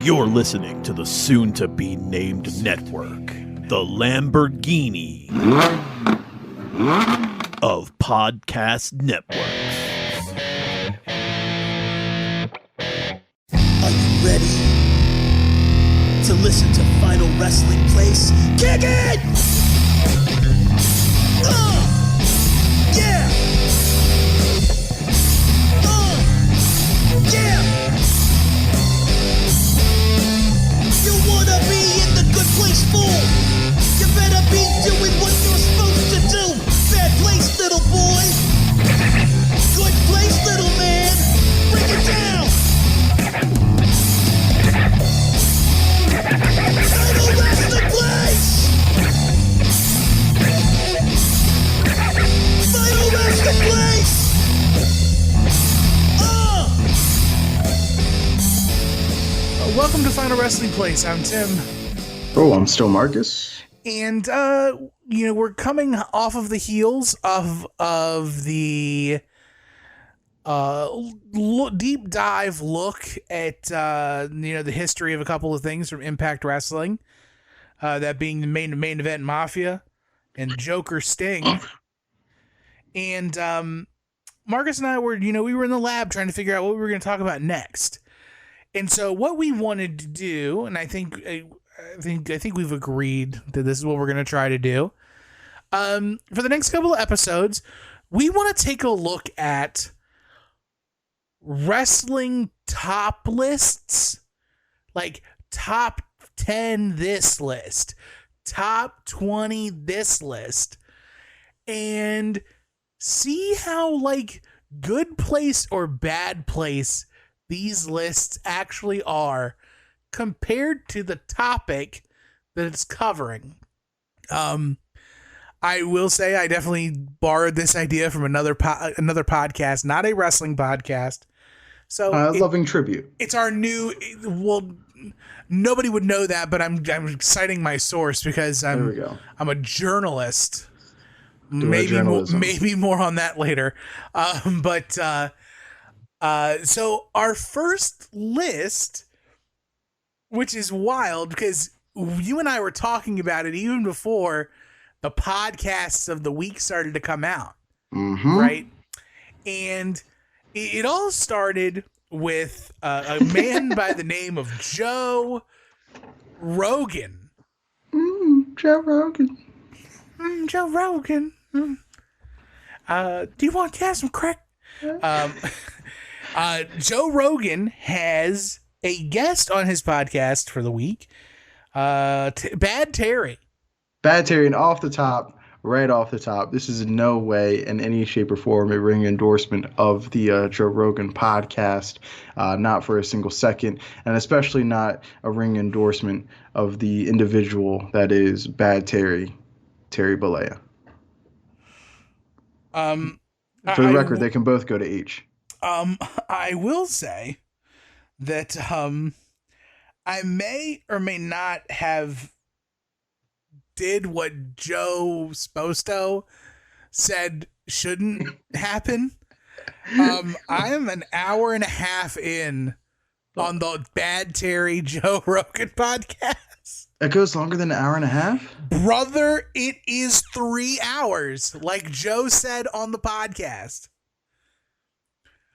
You're listening to the soon-to-be-named network, the Lamborghini of podcast networks. Are you ready to listen to Final Wrestling Place? Kick it! Yeah! Yeah! You wanna be in the good place, fool? You better be doing what you're supposed to do. Bad place, little boy. Good place, little man. Break it down. Final Wrestling Place. Final Wrestling Place. Welcome to Final Wrestling Place. I'm Tim. Oh, I'm still Marcus. And, we're coming off of the heels of the deep dive look at, the history of a couple of things from Impact Wrestling, that being the main event Mafia and Joker Sting. And Marcus and I were, we were in the lab trying to figure out what we were going to talk about next. And so what we wanted to do, and I think we've agreed that this is what we're going to try to do. For the next couple of episodes, we want to take a look at wrestling top lists, like top 10 this list, top 20 this list, and see how good place or bad place these lists actually are compared to the topic that it's covering. I will say I definitely borrowed this idea from another podcast, not a wrestling podcast. So Loving Tribute. It's our new. Well, nobody would know that, but I'm citing my source because I'm a journalist. Maybe more on that later. So our first list, which is wild because you and I were talking about it even before the podcasts of the week started to come out, right? And it all started with a man by the name of Joe Rogan. Joe Rogan. Joe Rogan. Do you want to have some crack? Joe Rogan has a guest on his podcast for the week. Bad Terry. Bad Terry, and right off the top, this is in no way in any shape or form a ring endorsement of the Joe Rogan podcast, not for a single second, and especially not a ring endorsement of the individual that is Bad Terry Bollea. For the record, they can both go to H. I will say that I may or may not have did what Joe Sposto said shouldn't happen. I am an hour and a half in on the Bad Terry Joe Rogan podcast. It goes longer than an hour and a half? Brother, it is 3 hours, like Joe said on the podcast.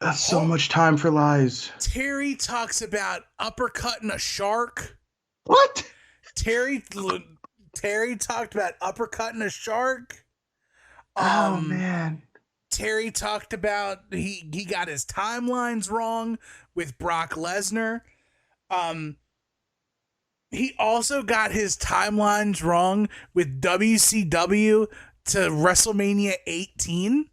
That's so much time for lies. Terry talks about uppercutting a shark. What? Terry talked about uppercutting a shark. Oh, man. Terry talked about he got his timelines wrong with Brock Lesnar. He also got his timelines wrong with WCW to WrestleMania 18.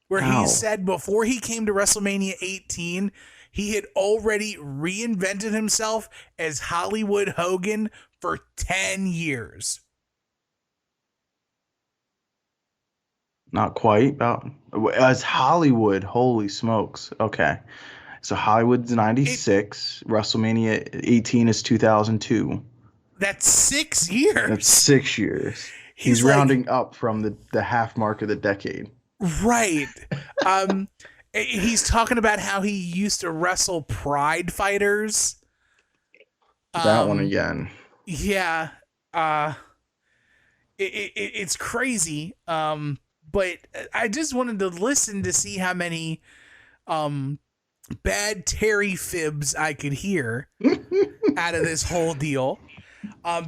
Where he said before he came to WrestleMania 18, he had already reinvented himself as Hollywood Hogan for 10 years. Not quite. As Hollywood, holy smokes. Okay. So Hollywood's 96. WrestleMania 18 is 2002. That's 6 years. That's 6 years. He's rounding up from the half mark of the decade. Right. He's talking about how he used to wrestle Pride fighters That one again. Yeah. It's crazy. But I just wanted to listen to see how many bad Terry fibs I could hear out of this whole deal.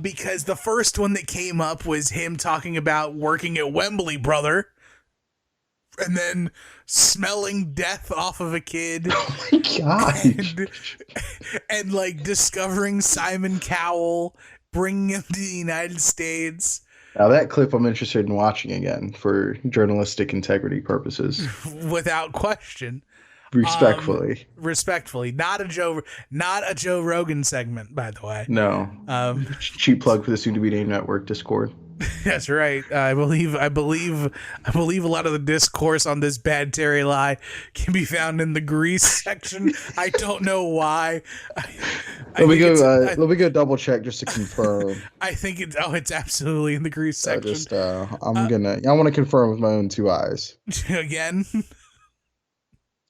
Because the first one that came up was him talking about working at Wembley, brother, and then smelling death off of a kid. Oh my god! And like discovering Simon Cowell, bringing him to the United States. Now that clip I'm interested in watching again for journalistic integrity purposes. Without question. Respectfully. Not a Joe Rogan segment, by the way. No. Cheap plug for the soon to be named network Discord. That's right. I believe a lot of the discourse on this bad Terry lie can be found in the Grease section. I don't know why. Let me go double check just to confirm. I think it's absolutely in the Grease section. I want to confirm with my own two eyes. Again.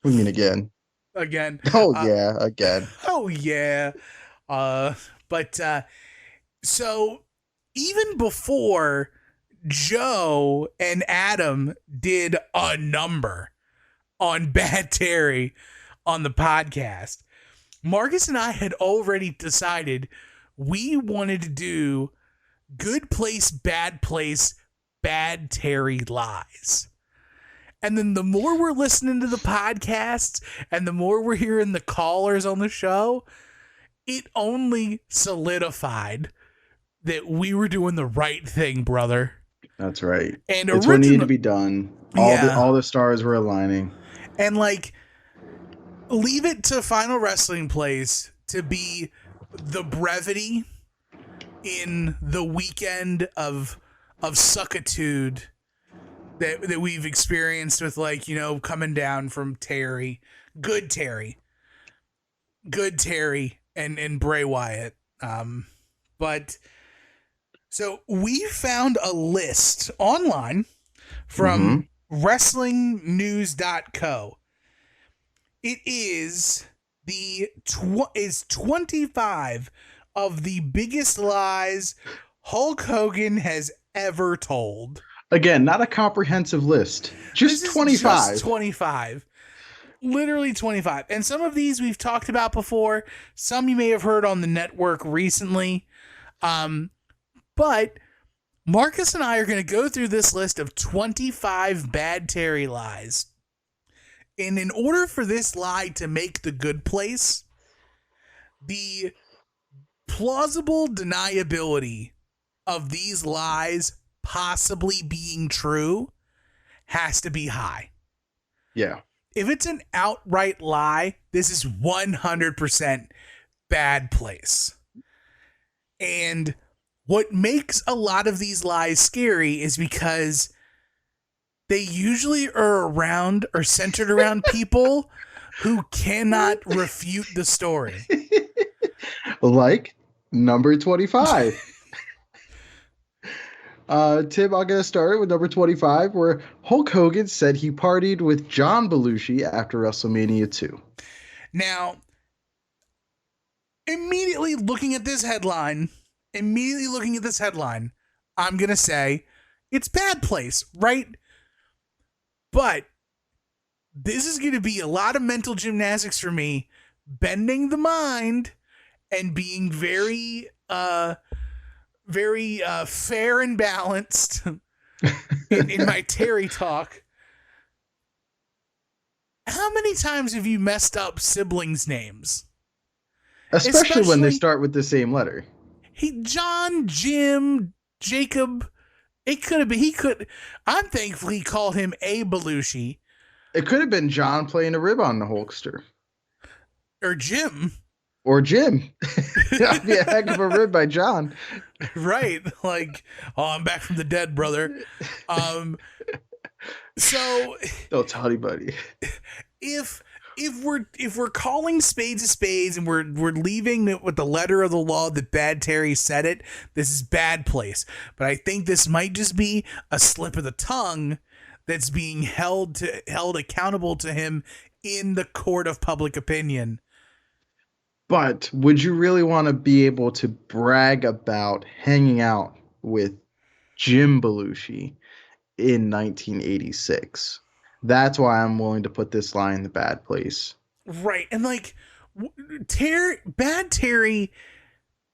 What do you mean again? Again. Oh yeah, again. Oh yeah. So even before Joe and Adam did a number on Bad Terry on the podcast, Marcus and I had already decided we wanted to do Good Place, Bad Terry lies. And then the more we're listening to the podcasts and the more we're hearing the callers on the show, it only solidified that we were doing the right thing, brother. That's right. And it's what needed to be done. All the stars were aligning. And like, leave it to Final Wrestling Place to be the brevity in the weekend of suckitude that we've experienced with, like, you know, coming down from Terry, good Terry and Bray Wyatt. But so we found a list online from wrestlingnews.co. It is 25 of the biggest lies Hulk Hogan has ever told. Again, not a comprehensive list. Just 25. Just 25. Literally 25. And some of these we've talked about before. Some you may have heard on the network recently. But Marcus and I are going to go through this list of 25 bad Terry lies. And in order for this lie to make the good place, the plausible deniability of these lies possibly being true has to be high. Yeah. If it's an outright lie, this is 100% bad place. And what makes a lot of these lies scary is because they usually are centered around people who cannot refute the story. Like number 25. Tim, I'll get us started with number 25, where Hulk Hogan said he partied with John Belushi after WrestleMania 2. Now, immediately looking at this headline, I'm going to say it's bad place, right? But this is going to be a lot of mental gymnastics for me, bending the mind and being very fair and balanced in my Terry talk. How many times have you messed up siblings' names? Especially when they start with the same letter. Hey, John, Jim, Jacob. It could have been, I'm thankful he called him A. Belushi. It could have been John playing a rib on the Hulkster. Or Jim. That'd be a heck of a rib by John. Right. Like, I'm back from the dead, brother. So don't tell anybody. If we're calling spades a spades and we're leaving it with the letter of the law that Bad Terry said it, this is bad place. But I think this might just be a slip of the tongue that's being held accountable to him in the court of public opinion. But would you really want to be able to brag about hanging out with Jim Belushi in 1986? That's why I'm willing to put this lie in the bad place. Right. And like Bad Terry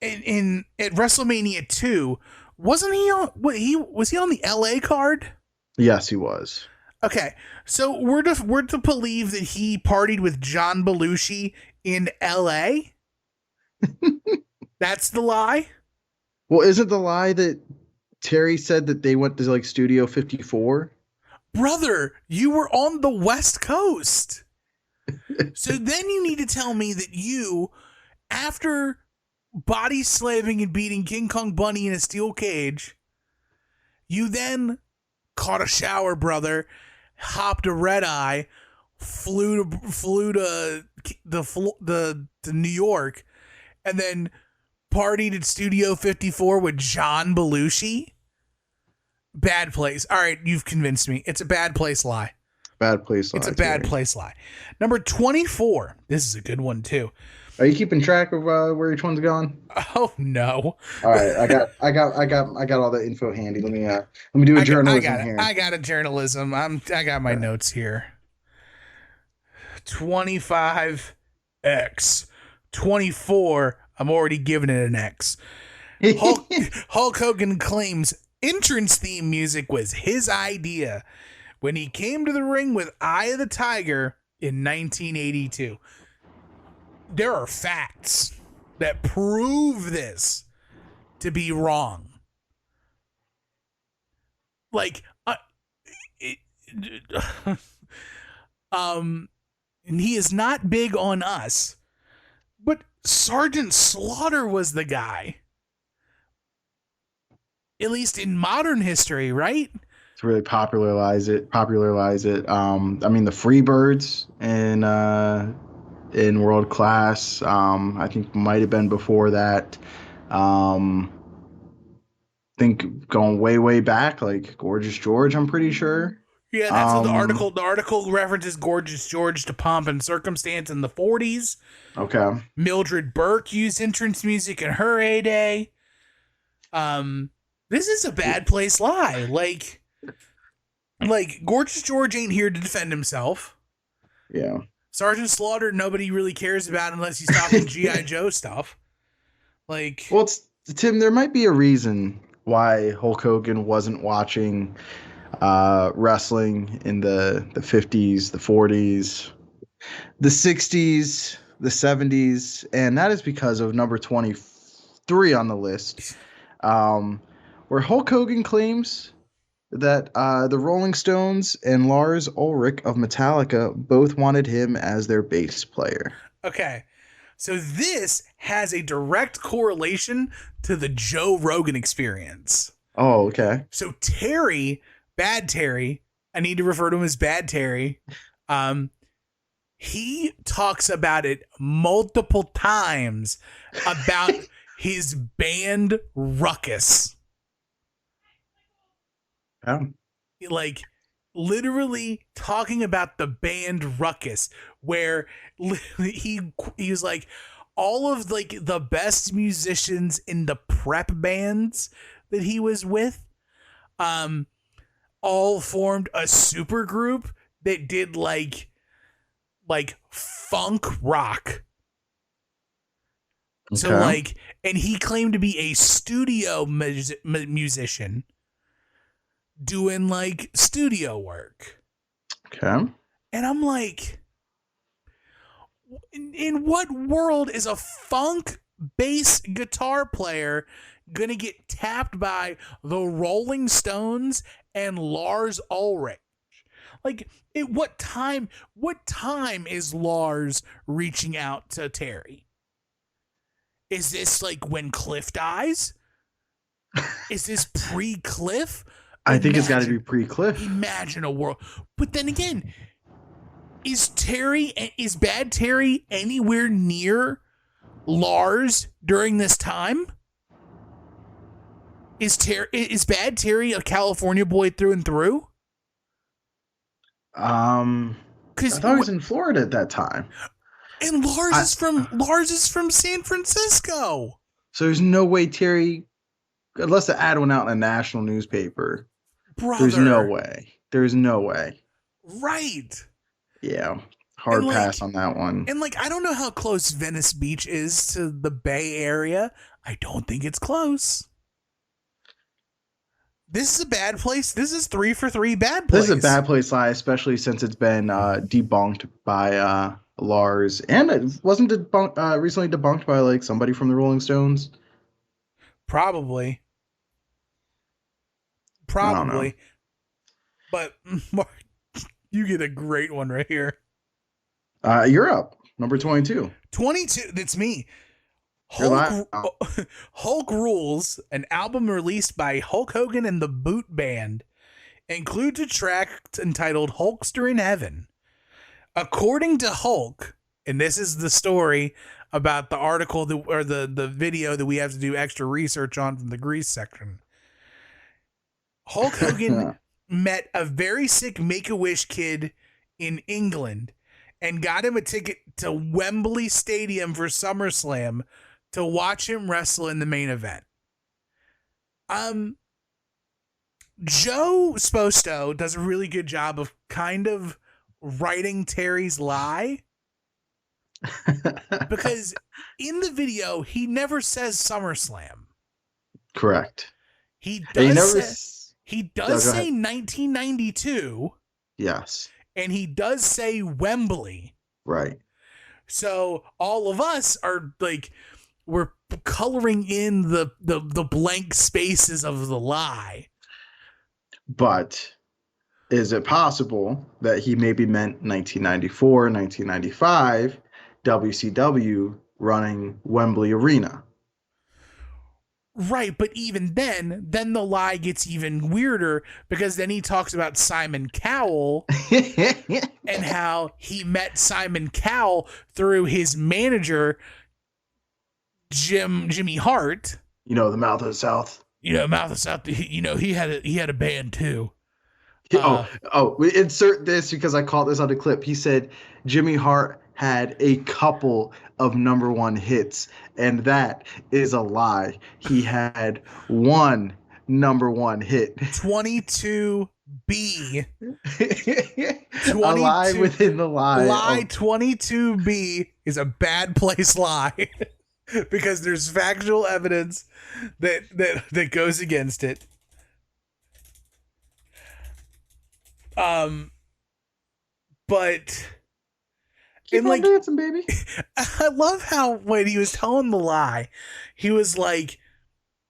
in at WrestleMania 2, wasn't he on was he on the LA card? Yes, he was. Okay. So we're to believe that he partied with John Belushi in LA? That's the lie? Well, isn't the lie that Terry said that they went to like Studio 54? Brother, you were on the West Coast. So then you need to tell me that you, after body slaving and beating King Kong Bunny in a steel cage, you then caught a shower, brother, hopped a red eye, flew to New York, and then partied at Studio 54 with John Belushi. Bad place. All right, you've convinced me. It's a bad place lie. Bad place lie. It's a bad place lie. Number 24. This is a good one too. Are you keeping track of where each one's going? Oh no! All right, I got all the info handy. Let me do a journalism here. I got a journalism. I got my notes here. 25 X. 24. I'm already giving it an X. Hulk Hogan claims entrance theme music was his idea when he came to the ring with Eye of the Tiger in 1982. There are facts that prove this to be wrong. Like, and he is not big on us, but Sergeant Slaughter was the guy. At least in modern history, right? To really popularize it. I mean, the Freebirds in World Class, I think might have been before that. I think going way back, like Gorgeous George, I'm pretty sure. Yeah, that's what the article. The article references Gorgeous George to Pomp and Circumstance in the 40s. Okay. Mildred Burke used entrance music in her heyday. This is a bad place lie. Like Gorgeous George ain't here to defend himself. Yeah. Sergeant Slaughter, nobody really cares about unless he's talking G.I. Joe stuff. Like, well, Tim, there might be a reason why Hulk Hogan wasn't watching wrestling in the 50s, the 40s, the 60s, the 70s, and that is because of number 23 on the list, where Hulk Hogan claims that the Rolling Stones and Lars Ulrich of Metallica both wanted him as their bass player. Okay, so this has a direct correlation to the Joe Rogan experience. Oh, okay. So Bad Terry, I need to refer to him as Bad Terry. He talks about it multiple times about his band Ruckus. Yeah. Like literally talking about the band Ruckus, where he was like all of like the best musicians in the prep bands that he was with, all formed a super group that did like funk rock. Okay. So like, and he claimed to be a studio musician doing like studio work. Okay. And I'm like, in what world is a funk bass guitar player gonna get tapped by the Rolling Stones and Lars Ulrich? Like, at what time is Lars reaching out to Terry? Is this like when Cliff dies? Is this pre-Cliff? I think it's got to be pre-Cliff. Imagine a world. But then again, is Bad Terry anywhere near Lars during this time? Is Bad Terry a California boy through and through? I thought he was in Florida at that time. And Lars is from San Francisco. So there's no way Terry, unless the ad went out in a national newspaper. Brother. There's no way. There's no way. Right. Yeah. Hard And, pass on that one. And I don't know how close Venice Beach is to the Bay Area. I don't think it's close. This is a bad place. This is 3 for 3 bad place. This is a bad place lie, especially since it's been debunked by Lars, and it wasn't recently debunked by like somebody from the Rolling Stones. Probably. But Mark, you get a great one right here. You're up. Number 22. 22. That's me. You're Hulk Rules, an album released by Hulk Hogan and the Boot Band, includes a track entitled Hulkster in Heaven. According to Hulk, and this is the story about the article or the video that we have to do extra research on from the Grease section. Hulk Hogan met a very sick Make-A-Wish kid in England and got him a ticket to Wembley Stadium for SummerSlam to watch him wrestle in the main event. Joe Sposto does a really good job of kind of writing Terry's lie. Because in the video, he never says SummerSlam. Correct. He does say ahead. 1992. Yes. And he does say Wembley. Right. So all of us are like, we're coloring in the blank spaces of the lie. But is it possible that he maybe meant 1994, 1995, WCW running Wembley Arena? Right, but even then the lie gets even weirder, because then he talks about Simon Cowell and how he met Simon Cowell through his manager, Jimmy Hart. You know, the Mouth of the South. Mouth of the South. He had a band too. We insert this because I caught this on the clip. He said Jimmy Hart had a couple of #1 hits, and that is a lie. He had one #1 hit. 22B. A lie within the lie. Lie 22B is a bad place lie. Because there's factual evidence that goes against it. But keep on dancing, baby. I love how when he was telling the lie, he was like,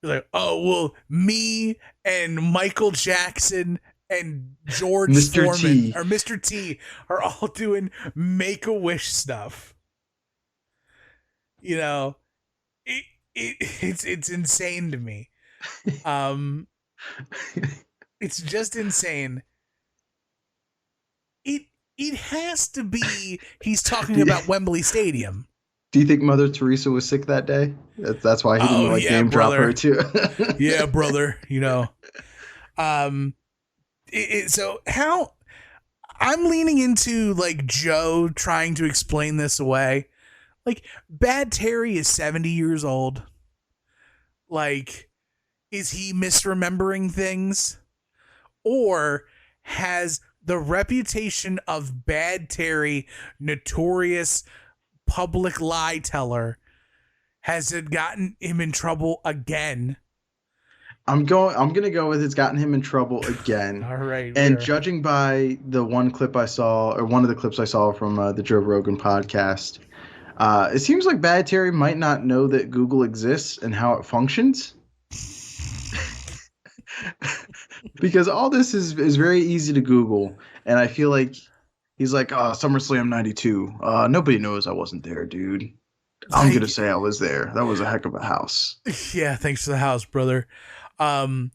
oh well, me and Michael Jackson and George Mr. Foreman T. or Mr. T are all doing Make-A-Wish stuff. It's insane to me. It's just insane. It has to be he's talking about Wembley Stadium. Do you think Mother Teresa was sick that day? That's why he didn't name drop her too. Yeah, brother. So how I'm leaning into like Joe trying to explain this away. Like, Bad Terry is 70 years old. Like, is he misremembering things? Or has the reputation of Bad Terry, notorious public lie teller, has it gotten him in trouble again? I'm gonna go with it's gotten him in trouble again. All right. And judging by the one clip I saw, or one of the clips I saw from the Joe Rogan podcast, it seems like Bad Terry might not know that Google exists and how it functions. Because all this is very easy to Google, and I feel like he's like, SummerSlam 92. Nobody knows I wasn't there, dude. I'm going to say I was there. That was a heck of a house. Yeah, thanks for the house, brother. Yeah,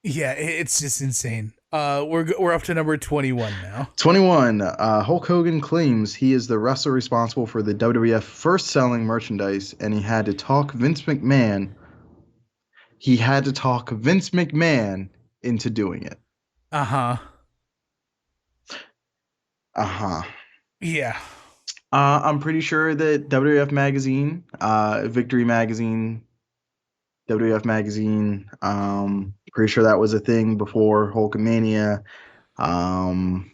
it's just insane. We're up to number 21 now. 21. Hulk Hogan claims he is the wrestler responsible for the WWF first selling merchandise, and he had to talk Vince McMahon. He had to talk Vince McMahon into doing it. Uh-huh. Uh-huh. Yeah. I'm pretty sure that WWF Magazine, Victory Magazine, WWF Magazine, pretty sure that was a thing before Hulkamania. Um,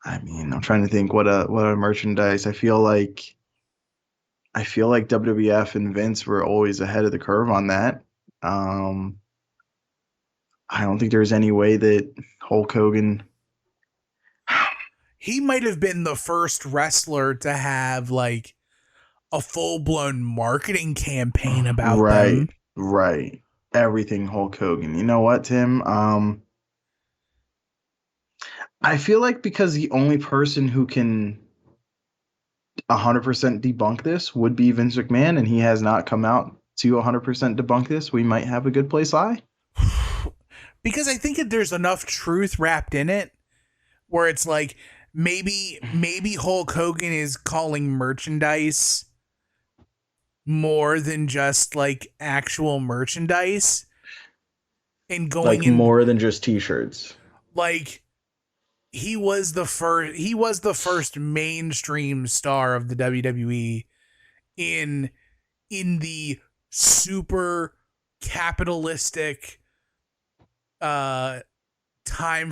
I mean, I'm trying to think what a merchandise. I feel like WWF and Vince were always ahead of the curve on that. Um, I don't think there's any way that Hulk Hogan. He might have been the first wrestler to have like a full-blown marketing campaign about Right, them. right. Everything Hulk Hogan. You know what, Tim? I feel like because the only person who can 100% debunk this would be Vince McMahon, and he has not come out to 100% debunk this, we might have a good place lie. Because I think that there's enough truth wrapped in it where it's like maybe Hulk Hogan is calling merchandise more than just like actual merchandise and going Like in more than just t-shirts. like he was the first mainstream star of the WWE in the super capitalistic time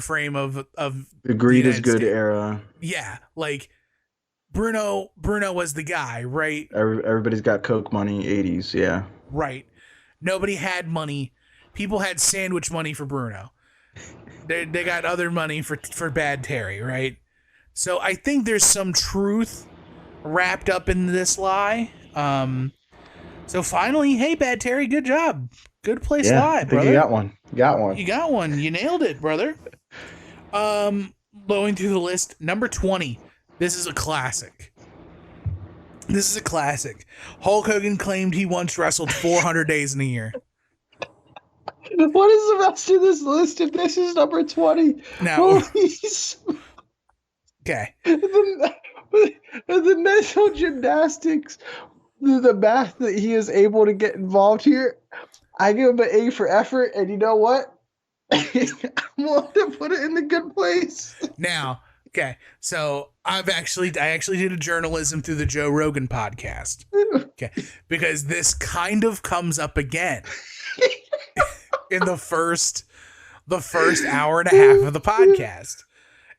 frame of The the greed is United good States. era. Yeah, like Bruno was the guy, right? Everybody's got Coke money, 80s, yeah. Right. Nobody had money. People had sandwich money for Bruno. They got other money for Bad Terry, right? So I think there's some truth wrapped up in this lie. So finally, hey Bad Terry, good job. Good place Yeah, lie, I think brother. you got one. Got one. You got one. You nailed it, brother. Going through the list, number 20. This is a classic. Hulk Hogan claimed he once wrestled 400 days in a year. What is the rest of this list if this is number 20? Now, Holy okay. the mental gymnastics, the math that he is able to get involved here, I give him an A for effort, and you know what? I want to put it in the good place. Now, okay. So I actually did a journalism through the Joe Rogan podcast. Okay. Because this kind of comes up again in the first hour and a half of the podcast.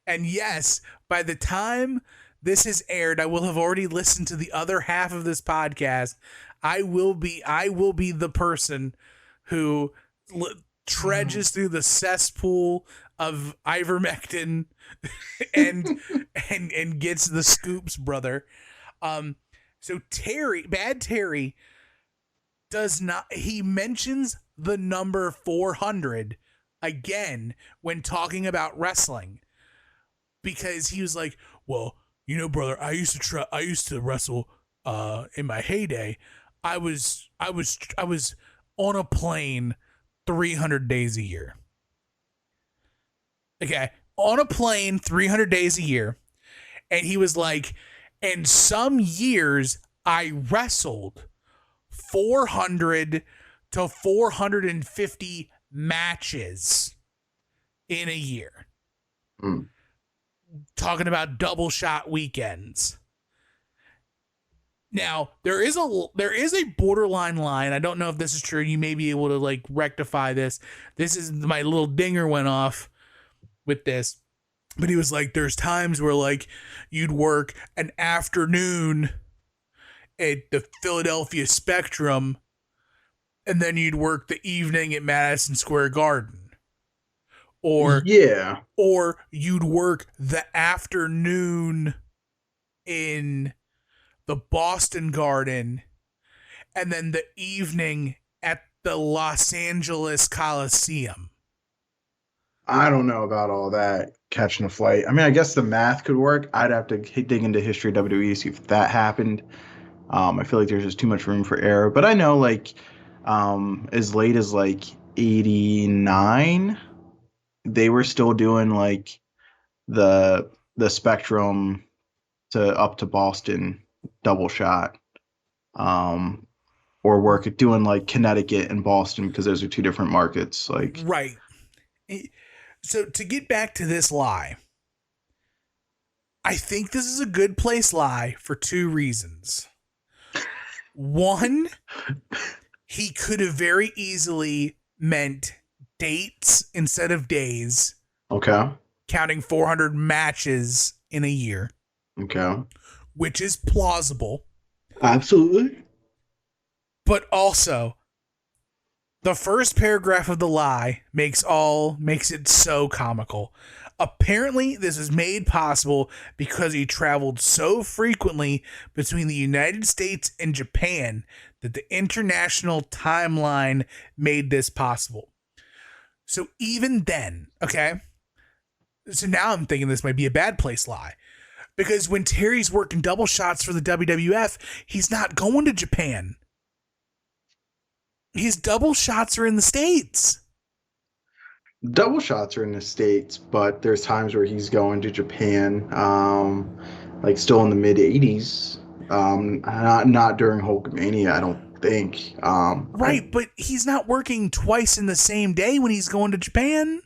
And yes, by the time this is aired, I will have already listened to the other half of this podcast. I will be the person who trudges through the cesspool of ivermectin and gets the scoops, brother. So Bad Terry does not. He mentions the number 400 again when talking about wrestling, because he was like, well, you know, brother, I used to wrestle in my heyday. I was on a plane 300 days a year. Okay, on a plane 300 days a year. And he was like, and some years I wrestled 400 to 450 matches in a year. Mm. Talking about double shot weekends. Now, there is a borderline line. I don't know if this is true. You may be able to like rectify this. This is my little dinger went off with this. But he was like, there's times where like you'd work an afternoon at the Philadelphia Spectrum and then you'd work the evening at Madison Square Garden. Or you'd work the afternoon in the Boston Garden and then the evening at the Los Angeles Coliseum. I don't know about all that catching a flight. I mean, I guess the math could work. I'd have to dig into history of WWE, see if that happened. I feel like there's just too much room for error. But I know like as late as like 89, they were still doing like the Spectrum to up to Boston double shot, or work doing like Connecticut and Boston because those are two different markets. Like, right. So to get back to this lie, I think this is a good place lie for two reasons. One, he could have very easily meant dates instead of days, Okay. counting 400 matches in a year, Okay. which is plausible. Absolutely. But also, the first paragraph of the lie makes it so comical. Apparently, this was made possible because he traveled so frequently between the United States and Japan that the international timeline made this possible. So even then, okay? So now I'm thinking this might be a bad place lie. Because when Terry's working double shots for the WWF, he's not going to Japan. His double shots are in the States. Double shots are in the States, but there's times where he's going to Japan, like still in the mid 80s. Not during Hulkamania, I don't think. Right, but he's not working twice in the same day when he's going to Japan.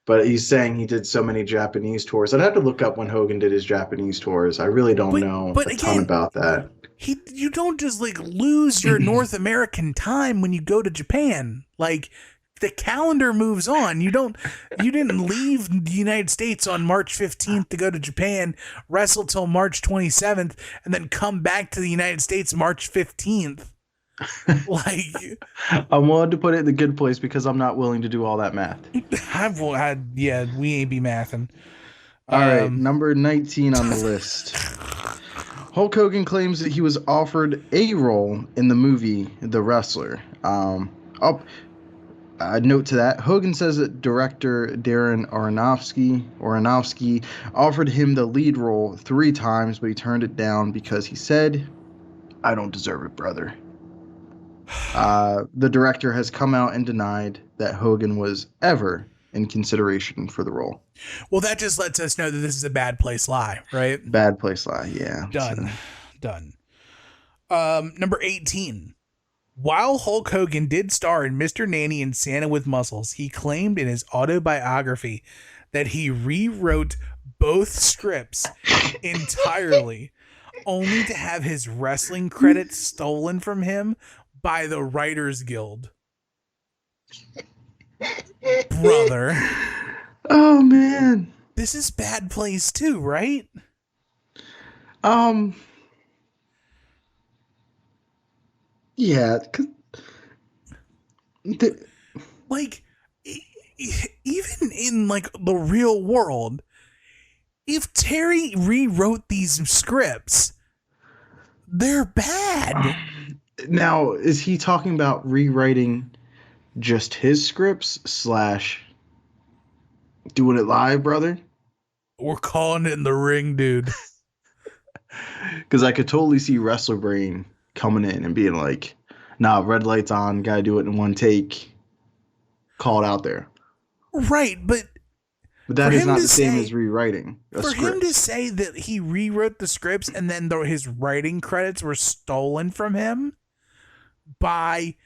But he's saying he did so many Japanese tours. I'd have to look up when Hogan did his Japanese tours. I really don't know a ton about that. You don't just like lose your North American time when you go to Japan. Like, the calendar moves on. You didn't leave the United States on March 15th to go to Japan, wrestle till March 27th, and then come back to the United States March 15th. Like, I'm willing to put it in the good place because I'm not willing to do all that math. Yeah, we ain't be mathing. All right, number 19 on the list. Hulk Hogan claims that he was offered a role in the movie The Wrestler. Note to that, Hogan says that director Darren Aronofsky offered him the lead role 3 times, but he turned it down because he said, "I don't deserve it, brother." The director has come out and denied that Hogan was ever in consideration for the role. Well, that just lets us know that this is a bad place lie, right? Bad place lie, yeah. Done. Number 18. While Hulk Hogan did star in Mr. Nanny and Santa with Muscles, he claimed in his autobiography that he rewrote both scripts entirely, only to have his wrestling credits stolen from him by the Writers Guild. Brother. Oh, man. This is bad place too, right? Yeah, like, even in like the real world, if Terry rewrote these scripts, they're bad. Now, is he talking about rewriting just his scripts / doing it live, brother? We're calling it in the ring, dude. Because I could totally see Wrestler Brain coming in and being like, "Nah, red lights on, gotta do it in one take. Call it out there." Right, but that is not the same as rewriting a script. For him to say that he rewrote the scripts and then his writing credits were stolen from him by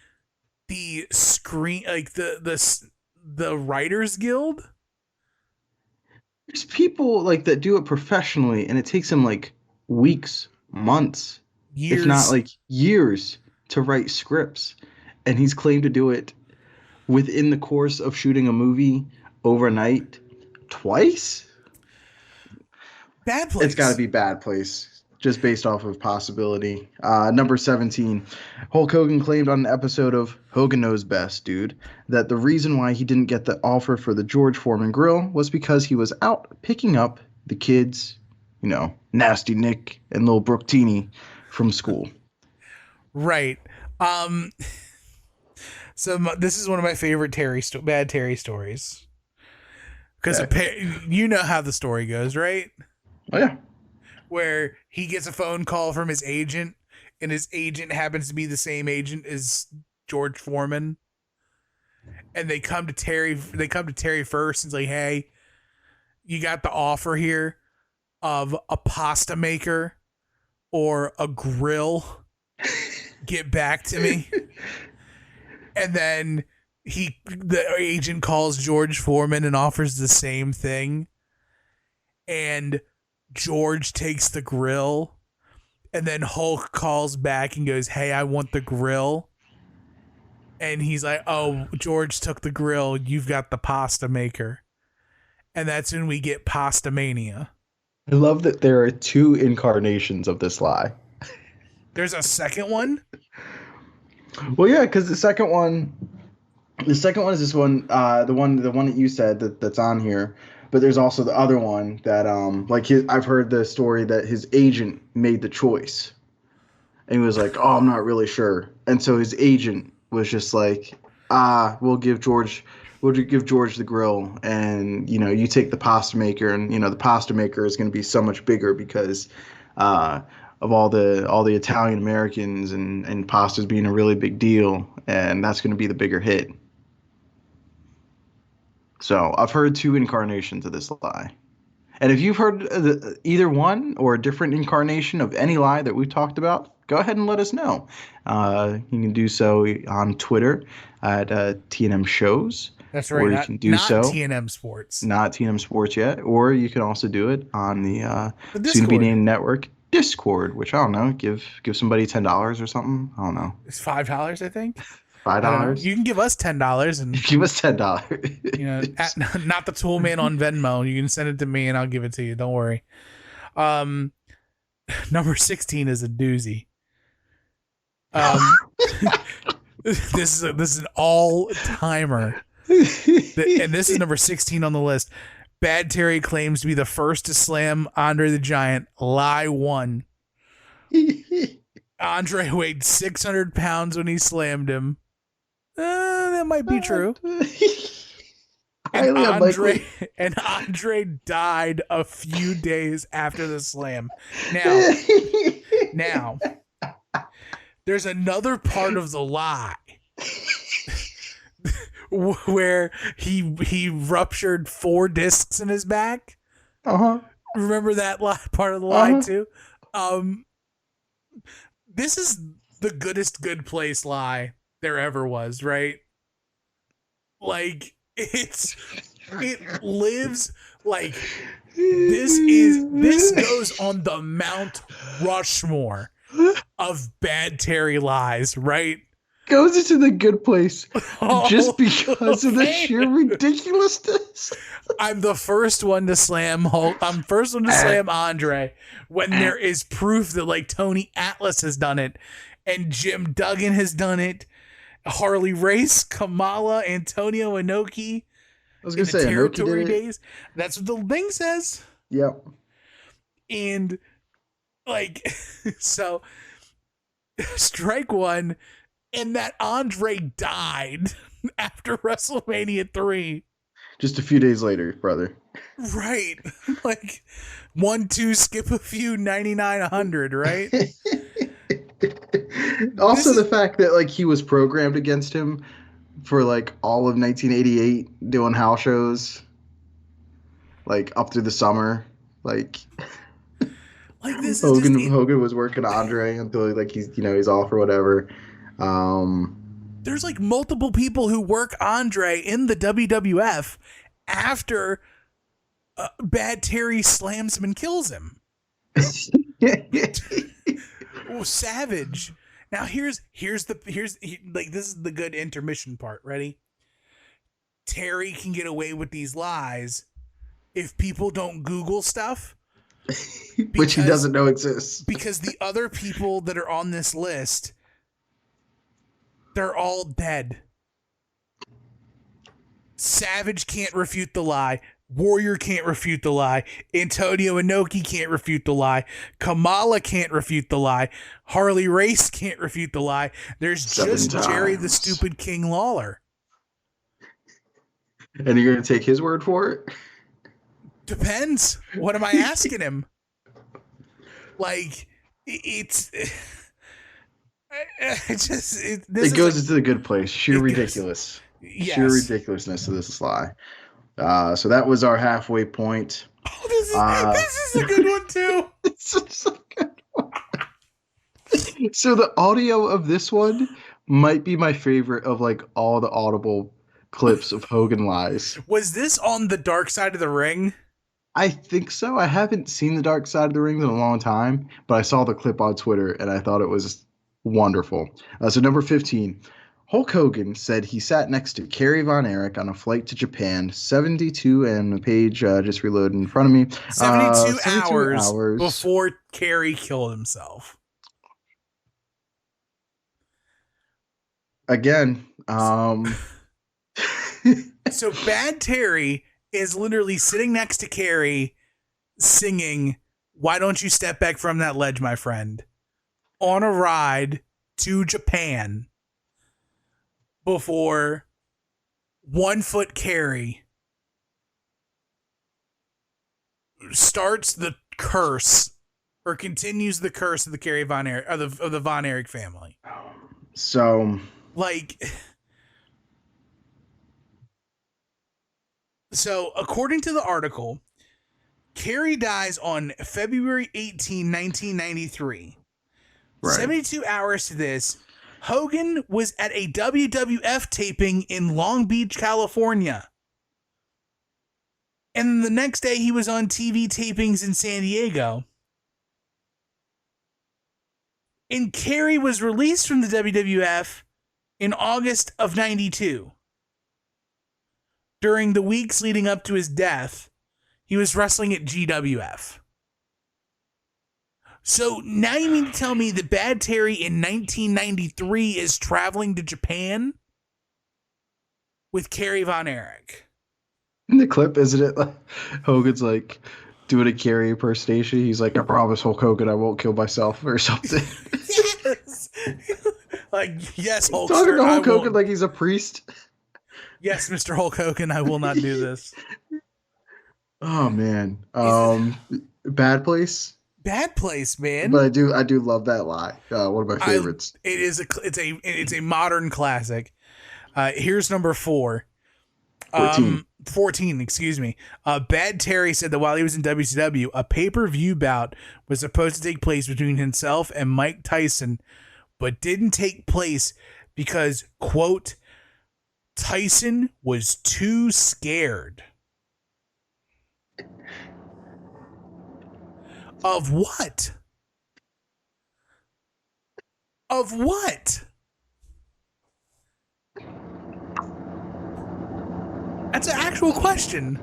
the screen, like the Writers Guild. There's people like that do it professionally, and it takes them like weeks, months, years, if not like years, to write scripts. And he's claimed to do it within the course of shooting a movie overnight twice. Bad place. It's got to be bad place, just based off of possibility. Number 17, Hulk Hogan claimed on an episode of Hogan Knows Best, Dude, that the reason why he didn't get the offer for the George Foreman grill was because he was out picking up the kids, Nasty Nick and Lil Brooktini from school. Right. So this is one of my favorite bad Terry stories. Because you know how the story goes, right? Oh, yeah. Where he gets a phone call from his agent, and his agent happens to be the same agent as George Foreman. And they come to Terry first and say, "Hey, you got the offer here of a pasta maker or a grill. Get back to me." And then the agent calls George Foreman and offers the same thing. And George takes the grill, and then Hulk calls back and goes, "Hey, I want the grill." And he's like, "Oh, George took the grill. You've got the pasta maker." And that's when we get Pasta Mania. I love that there are 2 incarnations of this lie. There's a second one? Well, yeah, because the second one is this one, the one that you said that's on here. But there's also the other one that, I've heard the story that his agent made the choice, and he was like, "Oh, I'm not really sure," and so his agent was just like, we'll give George the grill, and you take the pasta maker, and the pasta maker is going to be so much bigger because of all the Italian Americans and pastas being a really big deal, and that's going to be the bigger hit. So I've heard 2 incarnations of this lie. And if you've heard either one or a different incarnation of any lie that we've talked about, go ahead and let us know. You can do so on Twitter at tmshows. That's right. Or you not, can do not so. TNM Sports. Not TNM Sports yet. Or you can also do it on the Discord. soon-to-be-named network Discord, which I don't know, give somebody $10 or something. I don't know. It's $5, I think. $5. You can give us $10 and Give us $10. Not the tool man on Venmo. You can send it to me and I'll give it to you. Don't worry. Number 16 is a doozy. This is an all timer, and this is number 16 on the list. Bad Terry claims to be the first to slam Andre the Giant. Lie 1. Andre weighed 600 pounds when he slammed him. That might be true. And Andre died a few days after the slam. Now, there's another part of the lie where he ruptured 4 discs in his back. Remember that part of the lie too? This is the goodest good place lie there ever was, right? Like it lives like this goes on the Mount Rushmore of Bad Terry lies, right? Goes into the good place just because of the sheer ridiculousness. I'm the first one to slam Hulk. I'm first one to slam Andre when there is proof that like Tony Atlas has done it and Jim Duggan has done it. Harley Race, Kamala, Antonio Inoki. I was gonna say Territory Inoki did it. Days. That's what the thing says. Yep. And like, so strike 1, and that Andre died after WrestleMania 3. Just a few days later, brother. Right. Like 1, 2, skip a few, 99, 100, right? Also, the fact that like he was programmed against him for like all of 1988 doing house shows, like up through the summer, like this Hogan was working Andre until like he's off or whatever. There's like multiple people who work Andre in the WWF after Bad Terry slams him and kills him. Oh, savage. Now here's this is the good intermission part. Ready? Terry can get away with these lies if people don't Google stuff, which he doesn't know exists. Because the other people that are on this list, they're all dead. Savage can't refute the lie. Warrior can't refute the lie. Antonio Inoki can't refute the lie. Kamala can't refute the lie. Harley Race can't refute the lie. There's just Jerry the Stupid King Lawler. And you're going to take his word for it? Depends. What am I asking him? Like, it goes into the good place. Sheer ridiculous. Yes. Sheer ridiculousness of this lie. So that was our halfway point. Oh, this is a good one too. This is a good one. So the audio of this one might be my favorite of like all the audible clips of Hogan lies. Was this on the Dark Side of the Ring? I think so. I haven't seen the Dark Side of the Ring in a long time, but I saw the clip on Twitter and I thought it was wonderful. So number 15, Hulk Hogan said he sat next to Kerry Von Erich on a flight to Japan. 72, and the page just reloaded in front of me. 72 72 hours before Kerry killed himself. Again, so Bad Terry is literally sitting next to Kerry singing, "Why don't you step back from that ledge, my friend?" on a ride to Japan before 1 foot Kerry starts the curse or continues the curse of the Kerry Von Erich of the Von Erich family. So according to the article, Kerry dies on February 18, 1993. Right. 72 hours to this, Hogan was at a WWF taping in Long Beach, California. And the next day he was on TV tapings in San Diego. And Kerry was released from the WWF in August of 92. During the weeks leading up to his death, he was wrestling at GWF. So now you mean to tell me that Bad Terry in 1993 is traveling to Japan with Kerry Von Erich? In the clip, isn't it? Hogan's like doing a Kerry impersonation. He's like, "I promise, Hulk Hogan, I won't kill myself," or something. Yes. Like, yes, Hulk. Talking to Hulk Hogan like he's a priest. Yes, Mr. Hulk Hogan, I will not do this. Oh man, Bad Place. Bad Place, man. But I do love that lie. One of my favorites. It's a modern classic. Here's number 4. 14, excuse me. Bad Terry said that while he was in WCW, a pay-per-view bout was supposed to take place between himself and Mike Tyson, but didn't take place because, quote, Tyson was too scared. Of what? Of what? That's an actual question.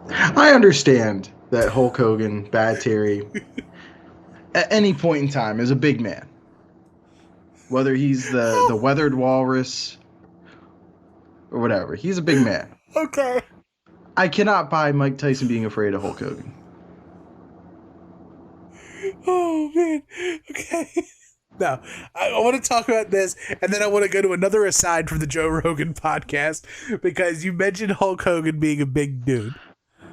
I understand that Hulk Hogan, Bad Terry, at any point in time is a big man. Whether he's the weathered walrus or whatever, he's a big man. Okay. I cannot buy Mike Tyson being afraid of Hulk Hogan. Oh, man. Okay. No, I want to talk about this, and then I want to go to another aside from the Joe Rogan podcast, because you mentioned Hulk Hogan being a big dude.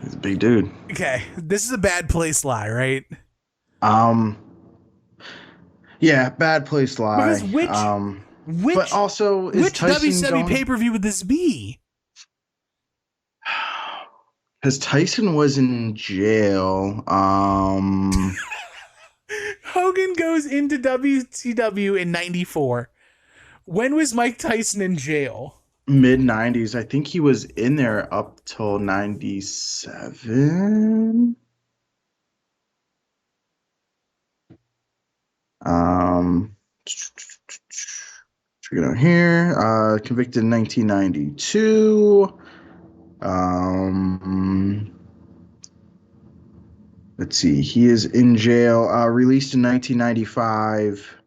He's a big dude. Okay. This is a Bad Place lie, right? Yeah, Bad Place lie. Because but also, is which Tyson WCW pay-per-view would this be? Because Tyson was in jail. Hogan goes into WCW in 94. When was Mike Tyson in jail? Mid-90s. I think he was in there up till 97. Check it out here. Convicted in 1992. Let's see. He is in jail. Released in 1995.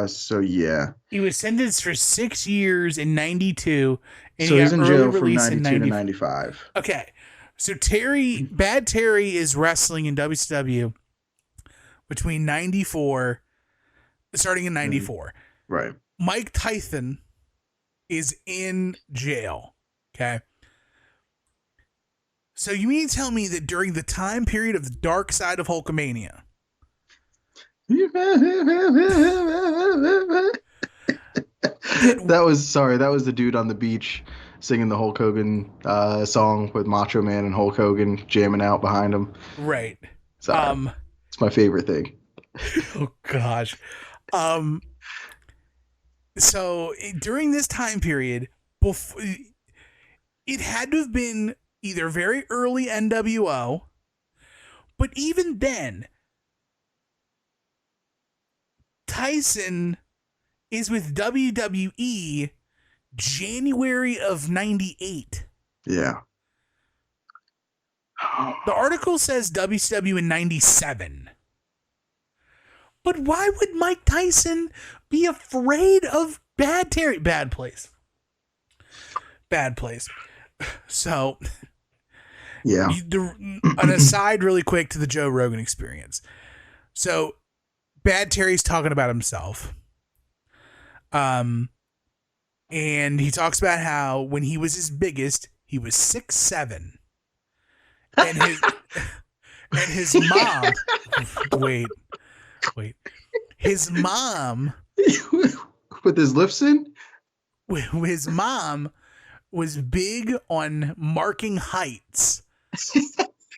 So yeah. He was sentenced for 6 years in 92. And So he he's got in early jail from release 92 in to 95. Okay. So Bad Terry is wrestling in WCW between 94, starting in 94. Right. Mike Tyson is in jail. Okay. So you mean to tell me that during the time period of the dark side of Hulkamania, that was the dude on the beach singing the Hulk Hogan song with Macho Man and Hulk Hogan jamming out behind him. right? So, it's my favorite thing. Oh gosh. So during this time period, it had to have been either very early NWO, but even then, Tyson is with WWE January of 98. Yeah. The article says WCW in 97. But why would Mike Tyson be afraid of Bad Terry? Bad place. So, Yeah. An aside really quick to the Joe Rogan Experience. So, Bad Terry's talking about himself. And he talks about how when he was his biggest, he was 6'7". And his mom wait. His mom with his lifts in? His mom was big on marking heights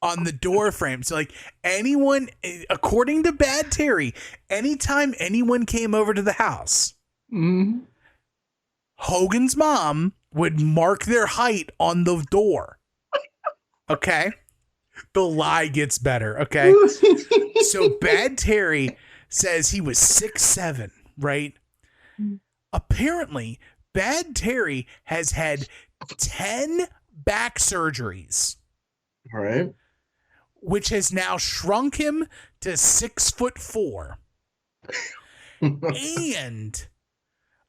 on the door frame. So like anyone, according to Bad Terry, anytime anyone came over to the house, Hogan's mom would mark their height on the door. Okay. The lie gets better. Okay. So Bad Terry says he was 6'7", right? Apparently, Bad Terry has had 10 back surgeries. All right. Which has now shrunk him to 6'4". And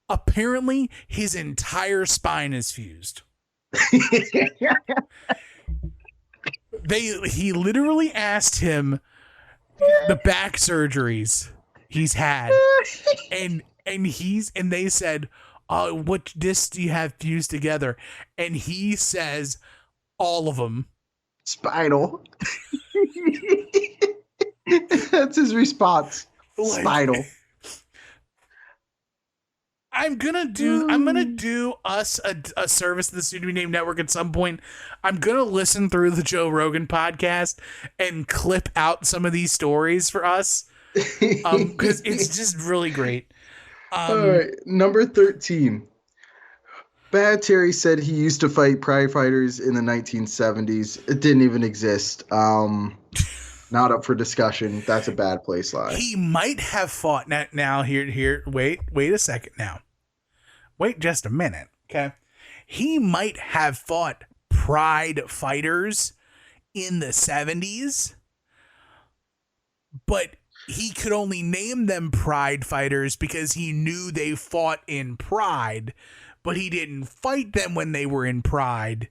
apparently his entire spine is fused. He literally asked him the back surgeries he's had, and they said, what discs do you have fused together? And he says all of them. Spinal. That's his response. Spinal. I'm gonna do us a service to the Soon to Be Named Network at some point. I'm gonna listen through the Joe Rogan podcast and clip out some of these stories for us, because it's just really great. All right, number 13. Bad Terry said he used to fight pride fighters in the 1970s. It didn't even exist. Not up for discussion. That's a bad place lie. He might have fought now. Here. Wait a second now. Wait just a minute. Okay. He might have fought pride fighters in the 70s, but he could only name them pride fighters because he knew they fought in pride, but he didn't fight them when they were in pride.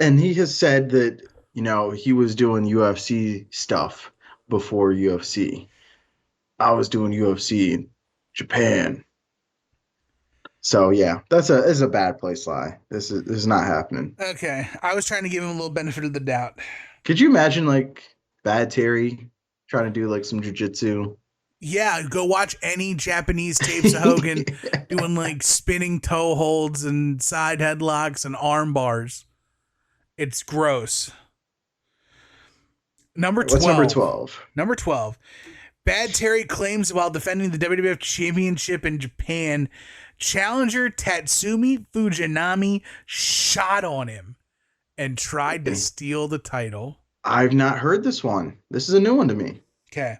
And he has said that, he was doing UFC stuff before UFC. I was doing UFC in Japan. So yeah, it's a bad place lie. This is not happening. Okay. I was trying to give him a little benefit of the doubt. Could you imagine like Bad Terry trying to do like some jiu-jitsu? Yeah, go watch any Japanese tapes of Hogan doing like spinning toe holds and side headlocks and arm bars. It's gross. Number 12. What's number 12? Number 12. Bad Terry claims while defending the WWF Championship in Japan, challenger Tatsumi Fujinami shot on him and tried to steal the title. I've not heard this one. This is a new one to me. Okay.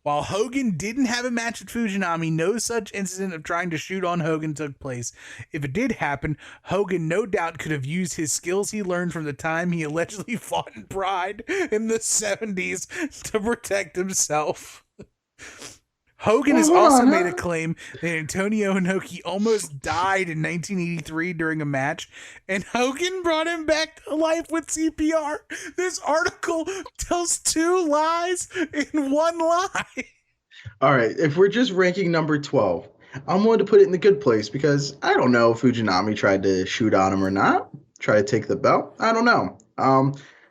While Hogan didn't have a match with Fujinami, no such incident of trying to shoot on Hogan took place. If it did happen, Hogan no doubt could have used his skills he learned from the time he allegedly fought in Pride in the 70s to protect himself. Hogan has also made a claim that Antonio Inoki almost died in 1983 during a match, and Hogan brought him back to life with CPR. This article tells two lies in one lie. All right, if we're just ranking number 12, I'm going to put it in the good place because I don't know if Fujinami tried to shoot on him or not, try to take the belt. I don't know.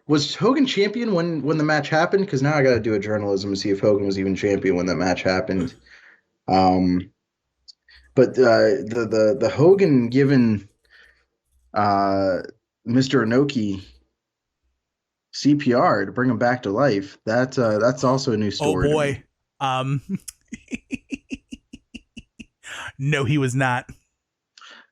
Was Hogan champion when the match happened? Because now I got to do a journalism to see if Hogan was even champion when that match happened. But the Hogan giving Mr. Inoki CPR to bring him back to life, that's also a new story. Oh boy. No, he was not.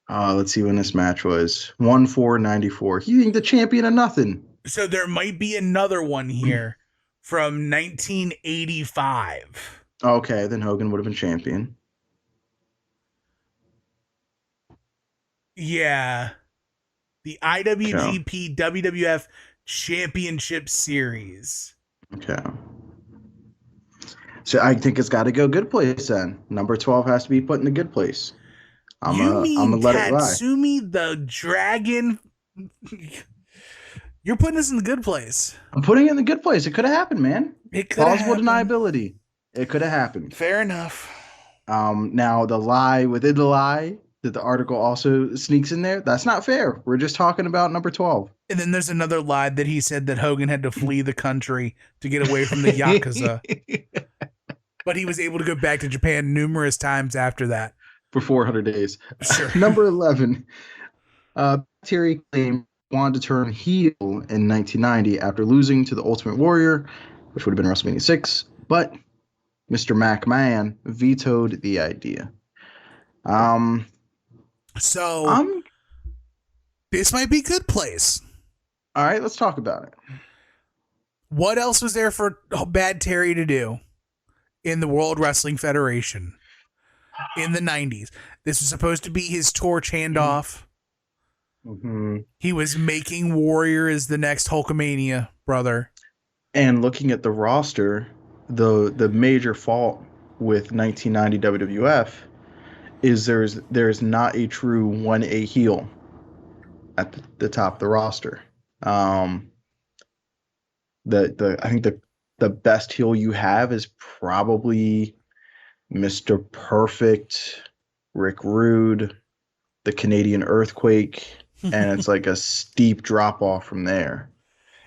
Let's see when this match was. 1/4/94. He ain't the champion of nothing. So there might be another one here from 1985. Okay, then Hogan would have been champion. Yeah. The IWGP WWF Championship Series. Okay. So I think it's got to go good place then. Number 12 has to be put in the good place. I'm gonna let it ride. Tatsumi the Dragon? You're putting this in the good place. I'm putting it in the good place. It could have happened, man. It could have Plausible happened. deniability. It could have happened. Fair enough. Now the lie within the lie that the article also sneaks in there, that's not fair. We're just talking about number 12. And then there's another lie that he said that Hogan had to flee the country to get away from the Yakuza. But he was able to go back to Japan numerous times after that. For 400 days. Sure. Number 11. Terry claimed wanted to turn heel in 1990 after losing to the Ultimate Warrior, which would have been WrestleMania 6, but Mr. McMahon vetoed the idea. So this might be good place. All right, let's talk about it. What else was there for Bad Terry to do in the World Wrestling Federation in the 90s? This was supposed to be his torch handoff. Mm-hmm. He was making Warrior as the next Hulkamania brother. And looking at the roster, the major fault with 1990 WWF is there's not a true 1A heel at the top of the roster. I think the best heel you have is probably Mr. Perfect, Rick Rude, the Canadian Earthquake, and it's like a steep drop off from there.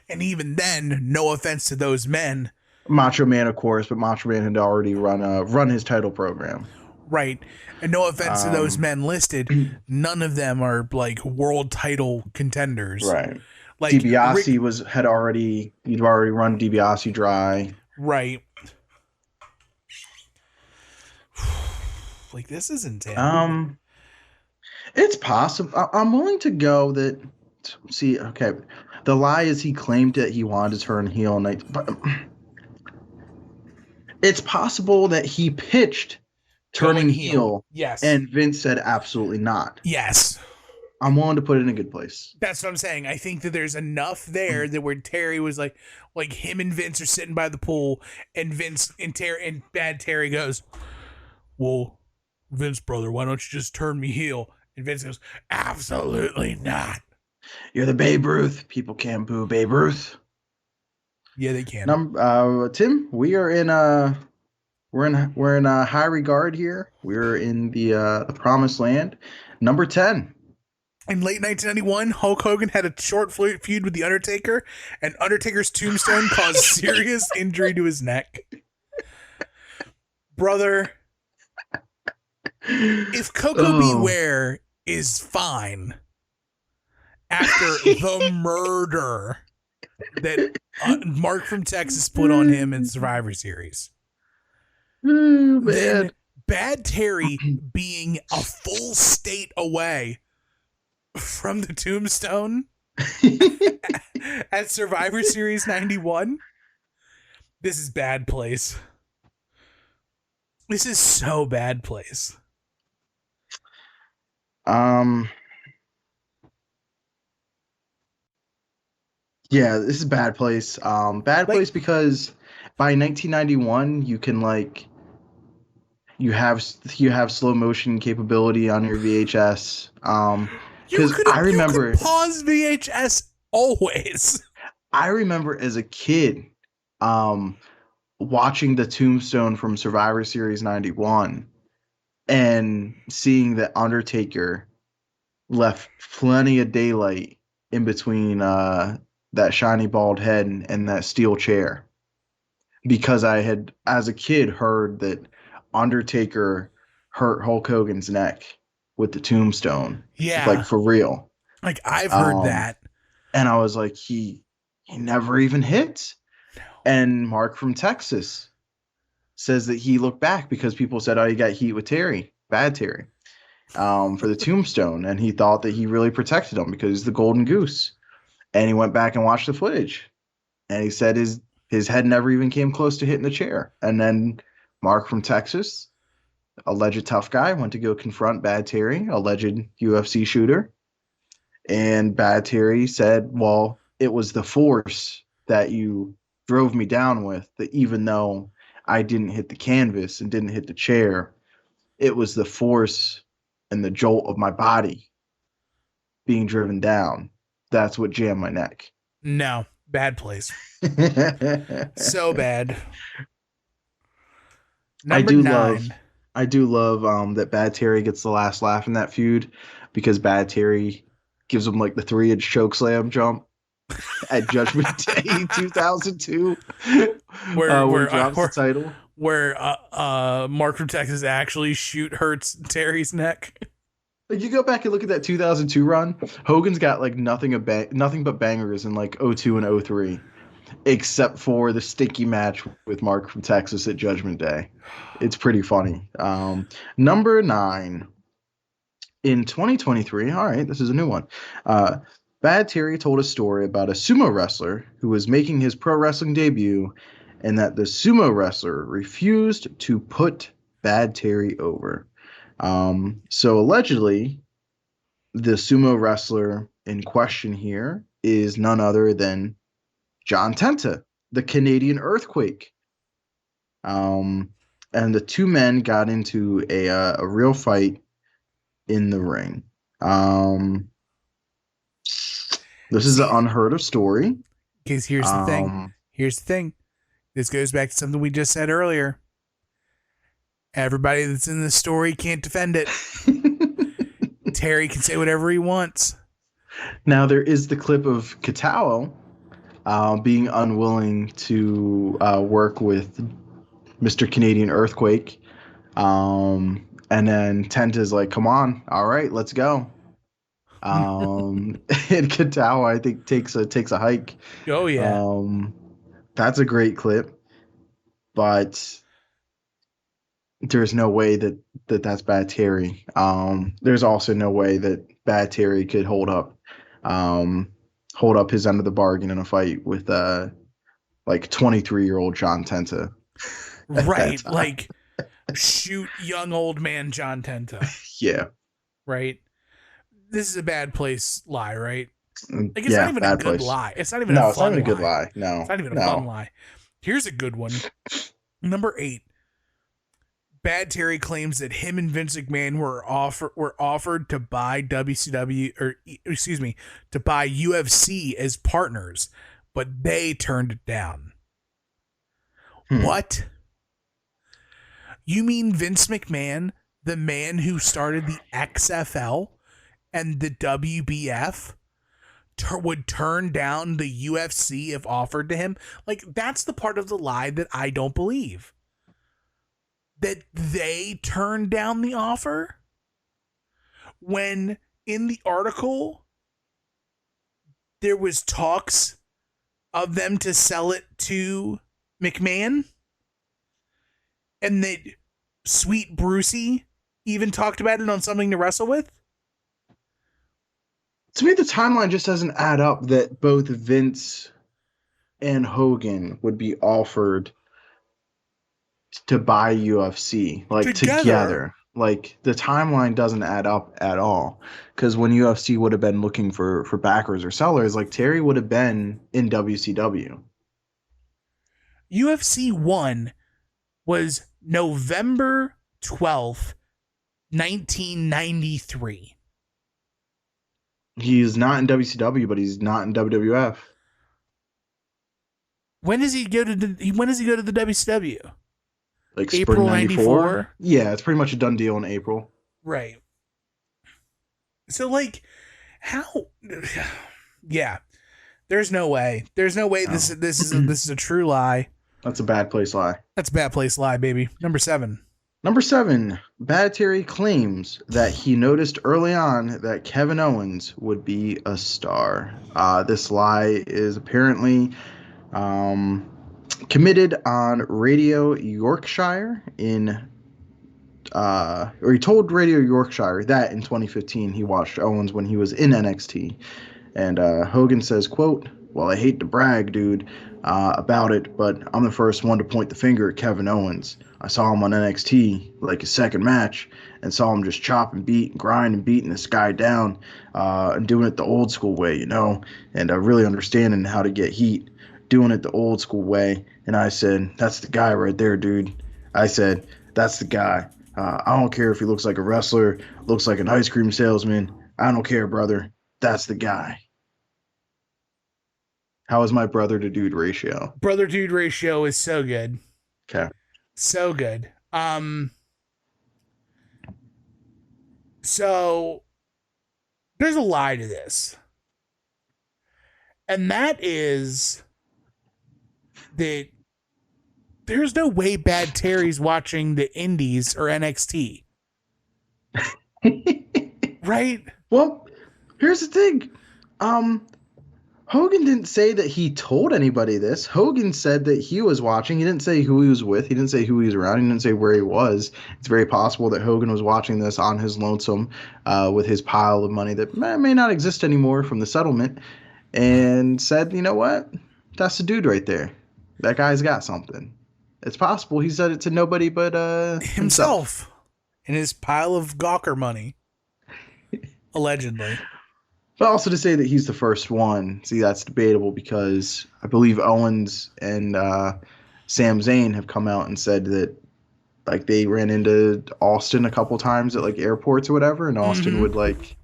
And even then, no offense to those men, Macho Man, of course, but Macho Man had already run his title program. Right. And no offense to those men listed, none of them are like world title contenders. Right. Like DiBiase he'd already run DiBiase dry. Right. Like, this is intense. It's possible. I'm willing to go that. See, okay. The lie is he claimed that he wanted to turn heel, but it's possible that he pitched turning heel. Yes. And Vince said absolutely not. Yes. I'm willing to put it in a good place. That's what I'm saying. I think that there's enough there that where Terry was like him and Vince are sitting by the pool, and Vince and Bad Terry goes, "Well, Vince, brother, why don't you just turn me heel?" And Vince goes, "Absolutely not. You're the Babe Ruth. People can't boo Babe Ruth." Yeah, they can. Tim, we are in we're in a high regard here. We're in the promised land. Number 10. In late 1991, Hulk Hogan had a short feud with The Undertaker, and Undertaker's tombstone caused serious injury to his neck. Brother, if Coco Beware is fine after the murder that Mark from Texas put on him in Survivor Series, then Bad Terry being a full state away from the tombstone at Survivor Series 91, this is bad place. This is so bad place. Yeah, this is bad place. Bad place because by 1991 you can you have slow motion capability on your VHS. Because I remember you could pause VHS always. I remember as a kid, watching the tombstone from Survivor Series 91 and seeing that Undertaker left plenty of daylight in between that shiny bald head and that steel chair. Because I had, as a kid, heard that Undertaker hurt Hulk Hogan's neck with the tombstone. Yeah. For real. I've heard that. And I was like, he never even hit. No. And Mark from Texas says that he looked back because people said, "Oh, you got heat with Terry, Bad Terry." for the tombstone, and he thought that he really protected him because he's the golden goose. And he went back and watched the footage, and he said his head never even came close to hitting the chair. And then Mark from Texas, alleged tough guy, went to go confront Bad Terry, alleged UFC shooter. And Bad Terry said, well, it was the force that you drove me down with, that even though I didn't hit the canvas and didn't hit the chair, it was the force and the jolt of my body being driven down. That's what jammed my neck. No, bad place. So bad. Number 9. I do love that Bad Terry gets the last laugh in that feud, because Bad Terry gives him like the 3-inch chokeslam jump at Judgment Day 2002, where he drops the title. Where Mark from Texas actually hurts Terry's neck. Like, you go back and look at that 2002 run, Hogan's got like nothing but bangers in like 02 and 03, except for the stinky match with Mark from Texas at Judgment Day. It's pretty funny. Number 9. In 2023, all right, this is a new one. Bad Terry told a story about a sumo wrestler who was making his pro wrestling debut, and that the sumo wrestler refused to put Bad Terry over. So allegedly, the sumo wrestler in question here is none other than John Tenta, the Canadian Earthquake. And the two men got into a real fight in the ring. This is an unheard of story. Because here's the thing. Here's the thing. This goes back to something we just said earlier. Everybody that's in the story can't defend it. Terry can say whatever he wants. Now, there is the clip of Katawa being unwilling to work with Mr. Canadian Earthquake. And then Tenta's like, come on. All right, let's go. And Katawa, I think, takes a hike. Oh, yeah. That's a great clip. But there's no way that's Bad Terry. There's also no way that Bad Terry could hold up his end of the bargain in a fight with like 23-year-old John Tenta. Right, like shoot young old man John Tenta. Yeah. Right. This is a bad place lie, right? Like, it's yeah, not even a good place. lie. It's not even a fun lie. It's not even a good lie. No. It's not even a fun lie. Here's a good one. Number 8. Bad Terry claims that him and Vince McMahon were offered to buy WCW, or excuse me, to buy UFC as partners, but they turned it down. What? You mean Vince McMahon, the man who started the XFL and the WBF, would turn down the UFC if offered to him? Like, that's the part of the lie that I don't believe. That they turned down the offer? When in the article, there was talks of them to sell it to McMahon? And that Sweet Brucey even talked about it on Something to Wrestle With? To me, the timeline just doesn't add up that both Vince and Hogan would be offered to buy UFC, like together. Like, the timeline doesn't add up at all. Because when UFC would have been looking for backers or sellers, like, Terry would have been in WCW. UFC 1 was November 12th, 1993. He's not in WCW, but he's not in WWF. When does he go to the WCW? Like April spring 94? Yeah, it's pretty much a done deal in April. Right. So, like, how? Yeah, there's no way. There's no way this is a true lie. That's a bad place lie. That's a bad place lie, baby. Number 7. Number 7, Bad Terry claims that he noticed early on that Kevin Owens would be a star. This lie is apparently committed on Radio Yorkshire in or he told Radio Yorkshire that in 2015 he watched Owens when he was in NXT. And Hogan says, quote, "Well, I hate to brag, dude, about it, but I'm the first one to point the finger at Kevin Owens. I saw him on NXT, like his second match, and saw him just chop and beat and grind and beating this guy down and doing it the old school way, and really understanding how to get heat, doing it the old school way. And I said, that's the guy right there, dude. I said, that's the guy. I don't care if he looks like a wrestler, looks like an ice cream salesman. I don't care, brother. That's the guy." How is my brother to dude ratio? Brother dude ratio is so good. Okay. So good. So there's a lie to this. And that is that there's no way Bad Terry's watching the Indies or NXT. Right? Well, here's the thing. Hogan didn't say that he told anybody this. Hogan said that he was watching. He didn't say who he was with. He didn't say who he was around. He didn't say where he was. It's very possible that Hogan was watching this on his lonesome with his pile of money that may not exist anymore from the settlement, and said, you know what? That's the dude right there. That guy's got something. It's possible he said it to nobody but himself. In his pile of Gawker money. Allegedly. But also to say that he's the first one, see, that's debatable because I believe Owens and Sam Zayn have come out and said that like they ran into Austin a couple times at like airports or whatever, and Austin would like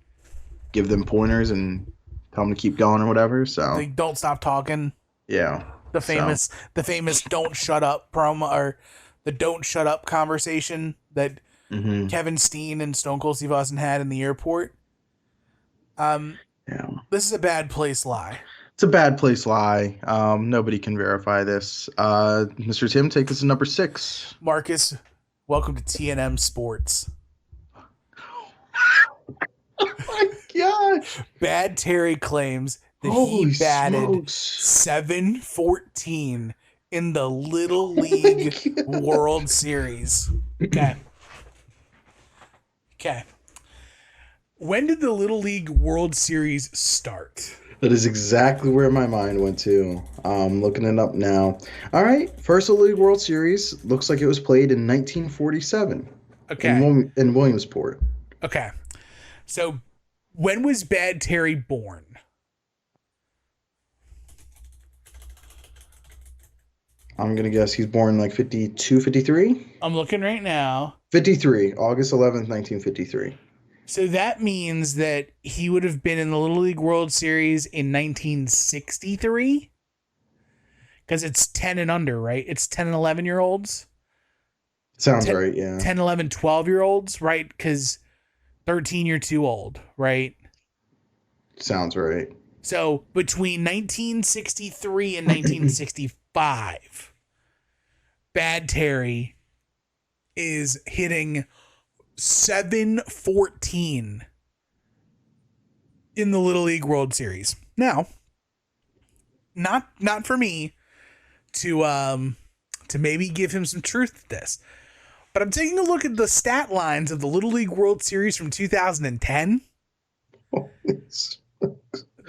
give them pointers and tell them to keep going or whatever. So like, don't stop talking. Yeah. The famous "Don't Shut Up" promo, or the "Don't Shut Up" conversation that Kevin Steen and Stone Cold Steve Austin had in the airport. Yeah. This is a bad place lie. It's a bad place lie. Nobody can verify this. Mr. Tim, take this to number 6. Marcus, welcome to TNM Sports. Oh my gosh. Bad Terry claims that Holy he batted smokes. 714 in the Little League World Series. Okay. When did the Little League World Series start? That is exactly where my mind went to. Looking it up now. All right. First Little League World Series looks like it was played in 1947. Okay. In Williamsport. Okay. So when was Bad Terry born? I'm going to guess he's born like 52, 53? I'm looking right now. 53. August 11th, 1953. So that means that he would have been in the Little League World Series in 1963? Because it's 10 and under, right? It's 10 and 11-year-olds? Sounds right, yeah. 10, 11, 12-year-olds, right? Because 13, you're too old, right? Sounds right. So between 1963 and 1965, Bad Terry is hitting 714 in the Little League World Series. Now, not for me to maybe give him some truth to this, but I'm taking a look at the stat lines of the Little League World Series from 2010.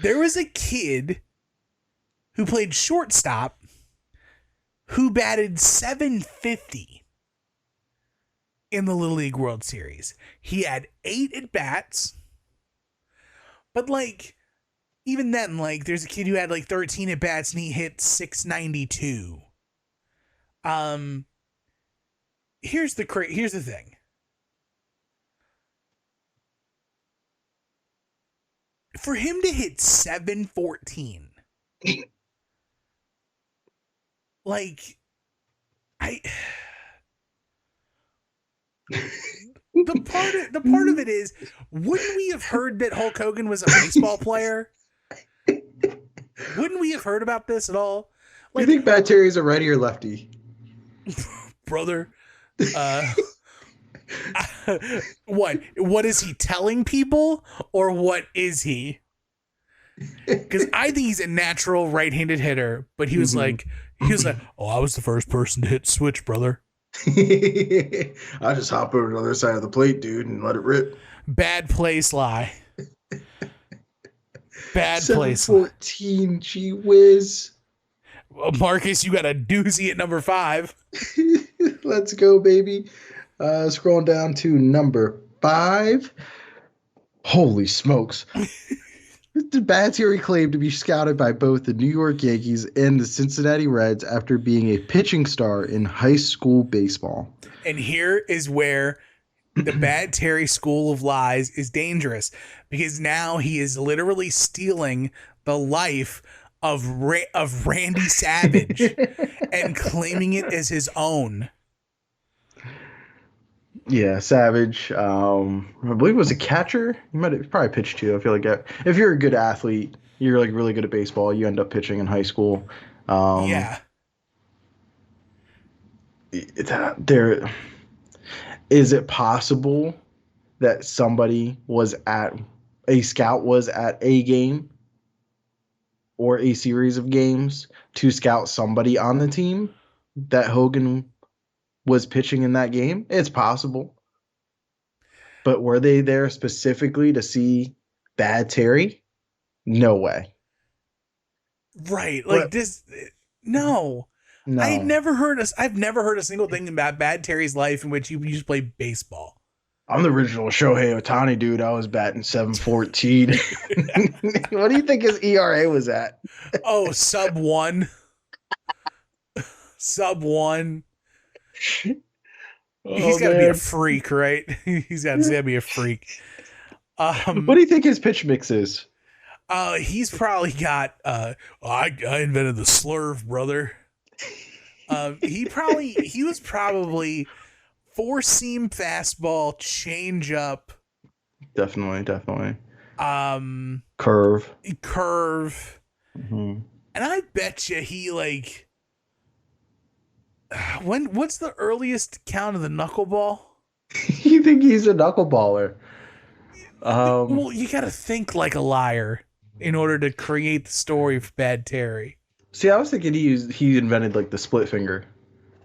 There was a kid who played shortstop who batted 750 in the Little League World Series. He had 8 at-bats, but like, even then, like, there's a kid who had like 13 at-bats and he hit 692. Here's the thing. For him to hit 714, like, the part of it is, wouldn't we have heard that Hulk Hogan was a baseball player? Wouldn't we have heard about this at all? Like, you think Bad Terry's a righty or lefty? Brother, what is he telling people, or what is he? Because I think he's a natural right-handed hitter, but he was like, oh, I was the first person to hit switch, brother. I'll just hop over to the other side of the plate, dude, and let it rip. Bad play, Sly. Bad play, Sly. 714, gee whiz. Well, Marcus, you got a doozy at number 5. Let's go, baby. Scrolling down to number 5. Holy smokes. The Batsiri claimed to be scouted by both the New York Yankees and the Cincinnati Reds after being a pitching star in high school baseball. And here is where the Bad Terry school of lies is dangerous, because now he is literally stealing the life of Randy Savage and claiming it as his own. Yeah, Savage. I believe it was a catcher. He might have probably pitched too. I feel like if you're a good athlete, you're like really good at baseball, you end up pitching in high school. Yeah. There is it possible that somebody was at a scout was at a game or a series of games to scout somebody on the team that Hogan was pitching in that game? It's possible. But were they there specifically to see Bad Terry? No way. Right. Like this. No. No. I've never heard a single thing about Bad Terry's life in which he used to play baseball. I'm the original Shohei Ohtani dude. I was batting 714. What do you think his ERA was at? Oh, sub 1. Sub 1. He's got to be a freak, right? He's got to be a freak. What do you think his pitch mix is? He's probably got. I invented the slurve, brother. He was probably 4-seam fastball, change up. Definitely. Curve. Mm-hmm. And I bet you he like. What's the earliest count of the knuckleball? You think he's a knuckleballer? Well, you got to think like a liar in order to create the story of Bad Terry. See, I was thinking he invented like the split finger.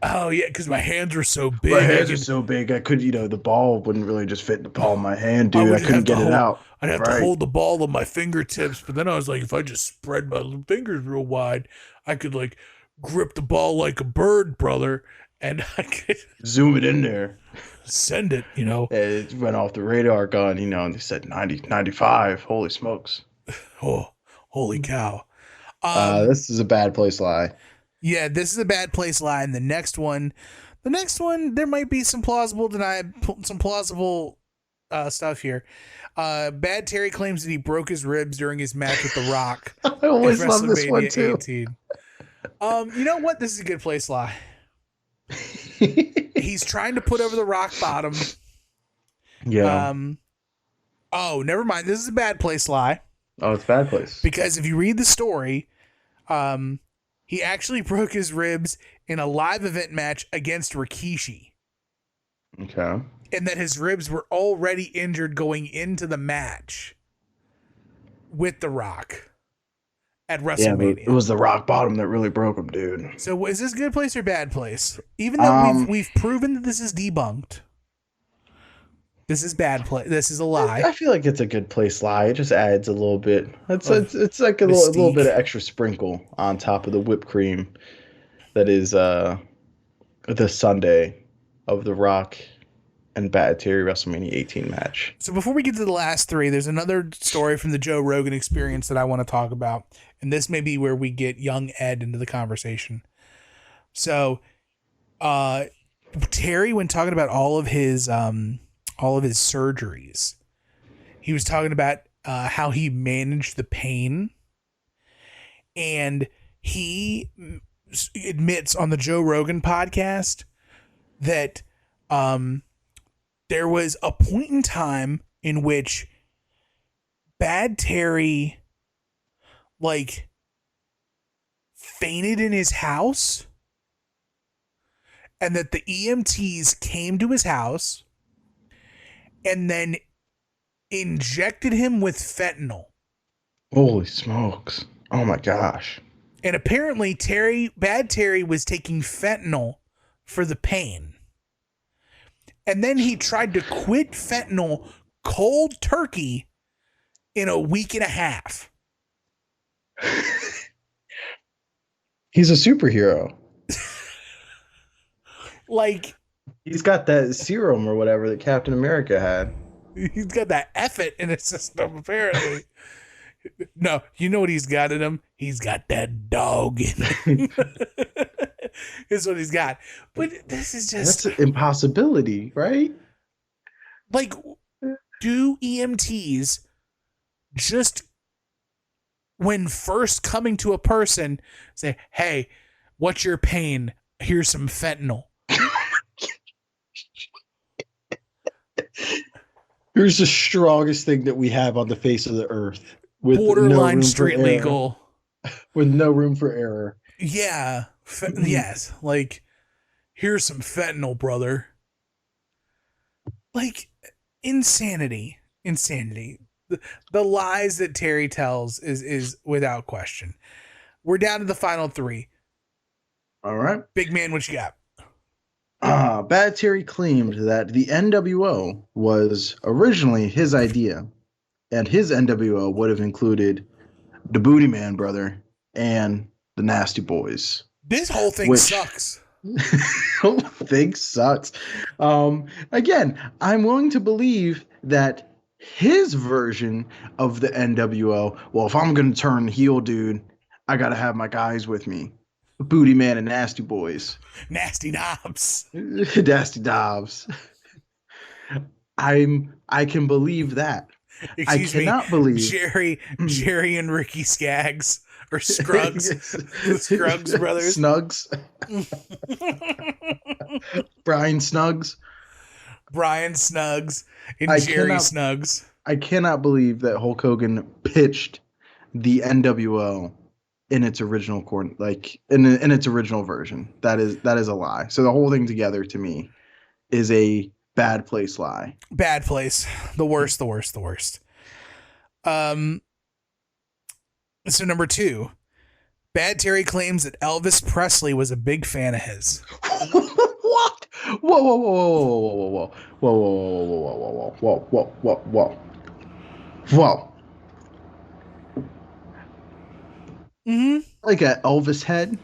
Oh yeah, because my hands are so big. My hands are so big, I could, the ball wouldn't really just fit in the palm of my hand, dude. I couldn't get it out. I'd have to hold the ball on my fingertips, but then I was like, if I just spread my fingers real wide, I could like grip the ball like a bird, brother, and I could zoom it in there, send it. It went off the radar gun, and they said 90, 95. Holy smokes! Oh, holy cow! This is a bad place lie. Yeah, this is a bad place lie. And the next one, there might be some plausible stuff here. Bad Terry claims that he broke his ribs during his match with The Rock. I always love this one too. 18. You know what? This is a good place lie. He's trying to put over the rock bottom. Yeah. Oh, never mind. This is a bad place lie. Oh, it's a bad place. Because if you read the story, he actually broke his ribs in a live event match against Rikishi. Okay. And that his ribs were already injured going into the match with The Rock at WrestleMania. Yeah, it was the rock bottom that really broke him, dude. So is this good place or bad place? Even though we've proven that this is debunked. This is bad play. This is a lie. I feel like it's a good place lie. It just adds a little bit. It's like a little bit of extra sprinkle on top of the whipped cream that is the Sunday of the Rock and Bad Terry WrestleMania 18 match. So before we get to the last three, there's another story from the Joe Rogan Experience that I want to talk about, and this may be where we get young Ed into the conversation. So, Terry, when talking about all of his surgeries, he was talking about how he managed the pain, and he admits on the Joe Rogan podcast that there was a point in time in which Bad Terry fainted in his house, and that the EMTs came to his house and then injected him with fentanyl. Holy smokes. Oh my gosh. And apparently Bad Terry was taking fentanyl for the pain. And then he tried to quit fentanyl cold turkey in a week and a half. He's a superhero. Like, He's got that serum or whatever that Captain America had. he's got that effort in his system, apparently. No, you know what he's got in him? He's got that dog in him. That's what he's got. But this is just... That's an impossibility, right? Like, do EMTs just, when first coming to a person, say, hey, what's your pain? Here's some fentanyl. Here's the strongest thing that we have on the face of the earth. With Borderline street legal. With no room for error. Yeah. Yes. Like, here's some fentanyl, brother. Like, insanity. The lies that Terry tells is without question. We're down to the final three. All right. Big man, what you got? Bad Terry claimed that the NWO was originally his idea, and his NWO would have included the Booty Man brother and the Nasty Boys. This whole thing sucks. Whole thing sucks. Again, I'm willing to believe that his version of the NWO, well, if I'm going to turn heel, dude, I got to have my guys with me. Booty Man and Nasty Boys. Nasty Knobs. Nasty Dobbs. I can believe that. Excuse I cannot me, believe Jerry and Ricky Skaggs or Scruggs. The Scruggs brothers. Snugs. Brian Snugs. Brian Snugs and Jerry Snugs. I cannot believe that Hulk Hogan pitched the NWO in its original in its original version. That is a lie. So the whole thing together to me is a bad place lie. Bad place. The worst. So number 2, Bad Terry claims that Elvis Presley was a big fan of his. What? Whoa. Mm-hmm. Like an Elvis head.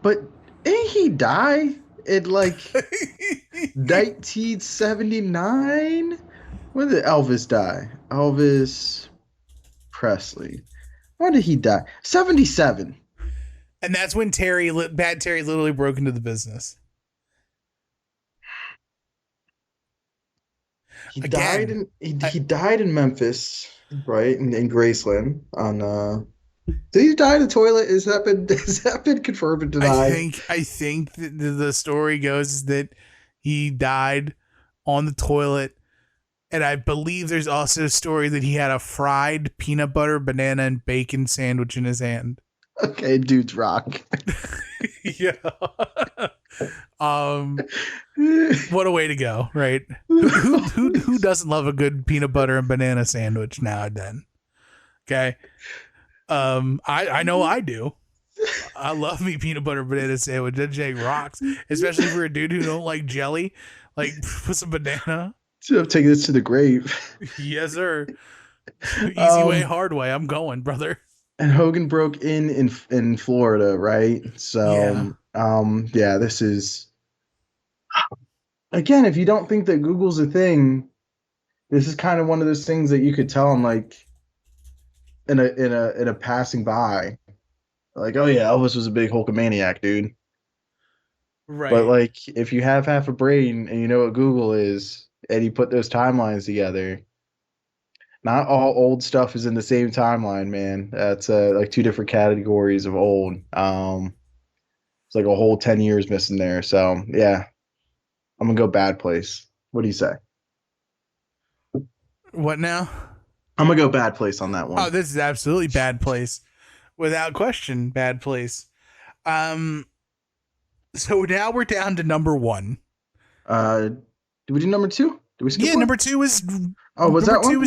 But didn't he die in like 1979? When did Elvis die? Elvis Presley. When did he die? 77. And that's when Bad Terry literally broke into the business. He died in Memphis, right? In Graceland on did he die in the toilet? Has that been confirmed and denied? I think the story goes that he died on the toilet, and I believe there's also a story that he had a fried peanut butter, banana, and bacon sandwich in his hand. Okay, dudes rock. Yeah. What a way to go, right? Who doesn't love a good peanut butter and banana sandwich now and then? Okay. I know I do. I love me peanut butter banana sandwich. That Jay rocks, especially for a dude who don't like jelly. Like, put some banana. So I'm taking this to the grave. Yes, sir. Easy way, hard way. I'm going, brother. And Hogan broke in Florida, right? So, yeah, this is again. If you don't think that Google's a thing, this is kind of one of those things that you could tell them like in a passing by, like, oh yeah, Elvis was a big Hulkamaniac, dude. Right. But like, if you have half a brain and you know what Google is, and you put those timelines together, not all old stuff is in the same timeline, man. That's like two different categories of old. It's like a whole 10 years missing there. So yeah, I'm gonna go bad place. What do you say? What now? I'm gonna go bad place on that one. Oh, this is absolutely bad place. Without question, bad place. So now we're down to number 1. Did we do number 2? Did we skip one? Number 2 is... Oh, was that one?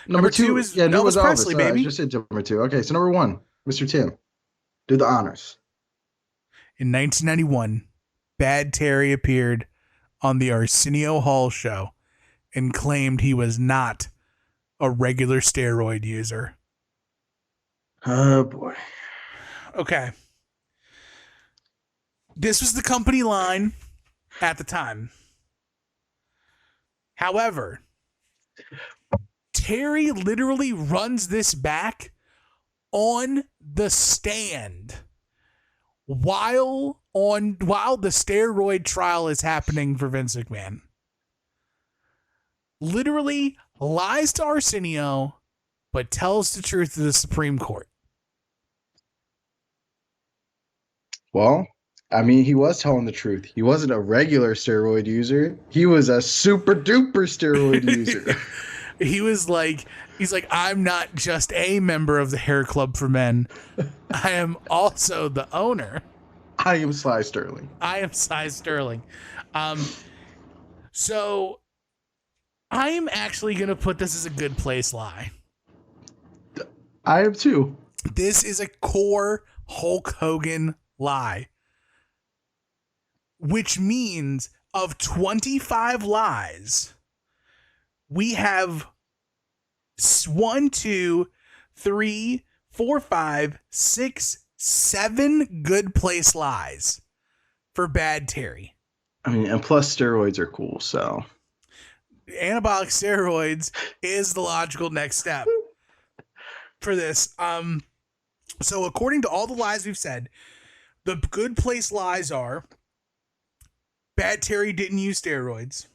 Number two is Elvis Presley, baby. I just said number 2. Okay, so number 1, Mr. Tim, do the honors. In 1991, Bad Terry appeared on the Arsenio Hall show and claimed he was not a regular steroid user. Oh boy. Okay. This was the company line at the time. However, Terry literally runs this back on the stand while the steroid trial is happening for Vince McMahon. Literally lies to Arsenio, but tells the truth to the Supreme Court. Well, I mean, he was telling the truth. He wasn't a regular steroid user. He was a super duper steroid user. He's like, I'm not just a member of the Hair Club for Men. I am also the owner. I am Sly Sterling. So I am actually going to put this as a good place lie. I am too. This is a core Hulk Hogan lie, which means of 25 lies, we have 1, 2, 3, 4, 5, 6, 7 good place lies for Bad Terry. I mean, and plus steroids are cool, so Anabolic steroids is the logical next step for this. So according to all the lies we've said, the good place lies are Bad Terry didn't use steroids,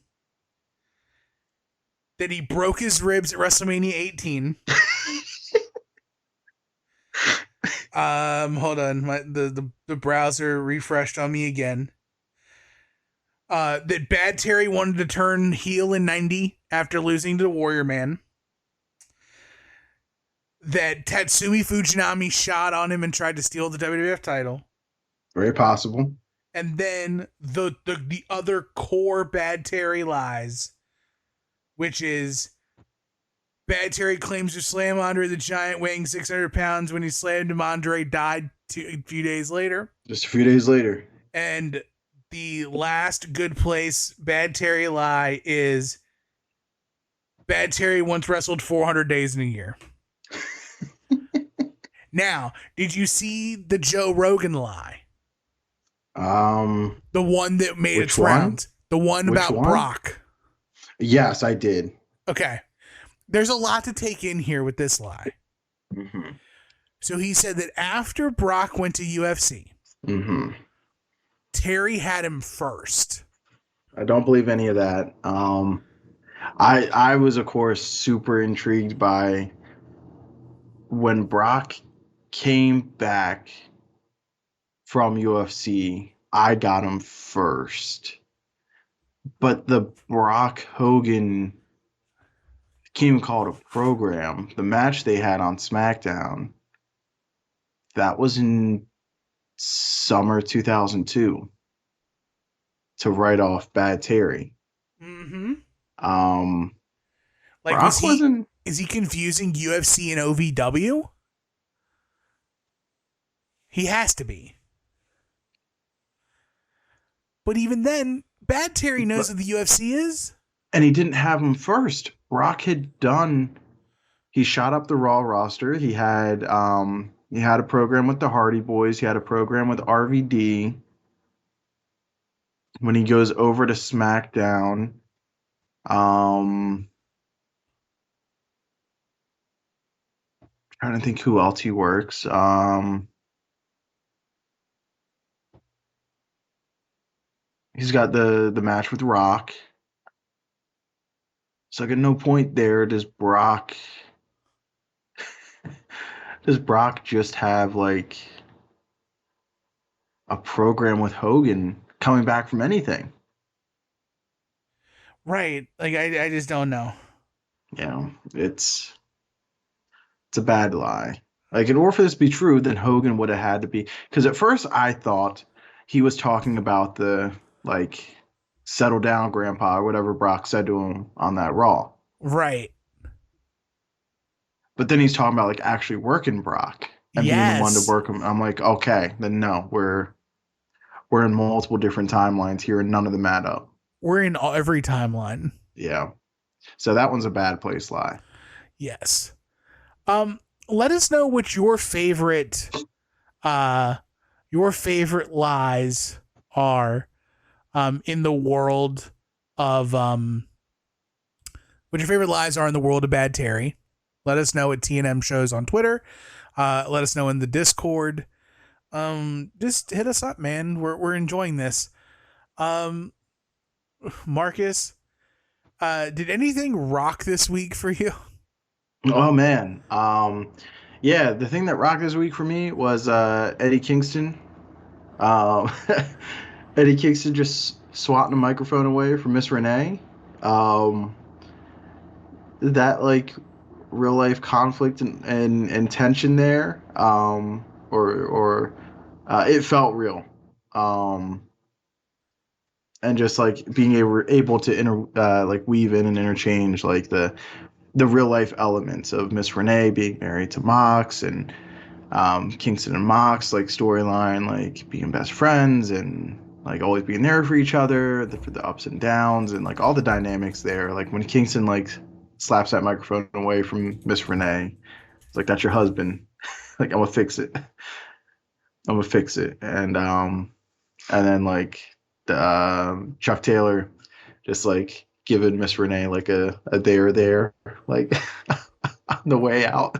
that he broke his ribs at WrestleMania 18. Hold on, the browser refreshed on me again. That Bad Terry wanted to turn heel in 90 after losing to the Warrior Man. That Tatsumi Fujinami shot on him and tried to steal the WWF title. very possible. And then the other core Bad Terry lies, which is Bad Terry claims to slam Andre the Giant weighing 600 pounds. When he slammed him, Andre died a few days later. Just a few days later. And the last good place Bad Terry lie is Bad Terry once wrestled 400 days in a year. Now, did you see the Joe Rogan lie? The one that made its rounds. The one about Brock. Yes, I did. Okay. There's a lot to take in here with this lie. Mm-hmm. So he said that after Brock went to UFC, Mm-hmm. Terry had him first. I don't believe any of that. I was, of course, super intrigued by when Brock came back from UFC. I got him first. But the Brock Hogan can't even call it a program. The match they had on SmackDown, that was in summer 2002 to write off Bad Terry. Mm-hmm. Like, is he confusing UFC and OVW? He has to be. But even then, Bad Terry knows what the UFC is. And he didn't have him first. Brock had done. He shot up the Raw roster. He had a program with the Hardy Boys. He had a program with RVD. When he goes over to SmackDown, trying to think who else he works. He's got the match with Rock. So at no point there does Brock just have like a program with Hogan coming back from anything. Right. Like I just don't know. You know, it's a bad lie. Like, in order for this to be true, then Hogan would have had to be, because at first I thought he was talking about the like settle down grandpa or whatever Brock said to him on that Raw. Right. But then he's talking about like actually working Brock and being the one to work him. I'm like, okay, then no, we're in multiple different timelines here and none of them add up. We're in every timeline. Yeah. So that one's a bad place lie. Yes. Let us know what your favorite lies are in the world of what your favorite lies are in the world of Bad Terry. Let us know at tmshows on Twitter. Let us know in the Discord. Just hit us up, man. We're enjoying this. Marcus, did anything rock this week for you? Oh man. Yeah, the thing that rocked this week for me was Eddie Kingston. Um, Eddie Kingston just swatting a microphone away from Miss Renee. That like real life conflict and tension there. Or it felt real. And just like being able to like weave in and interchange like the real life elements of Miss Renee being married to Mox and Kingston and Mox like storyline, like being best friends and like always being there for each other, for the ups and downs and like all the dynamics there. Like when Kingston like slaps that microphone away from Miss Renee, it's like, that's your husband. Like, I'm gonna fix it. And then like the Chuck Taylor just like giving Miss Renee like a there like on the way out.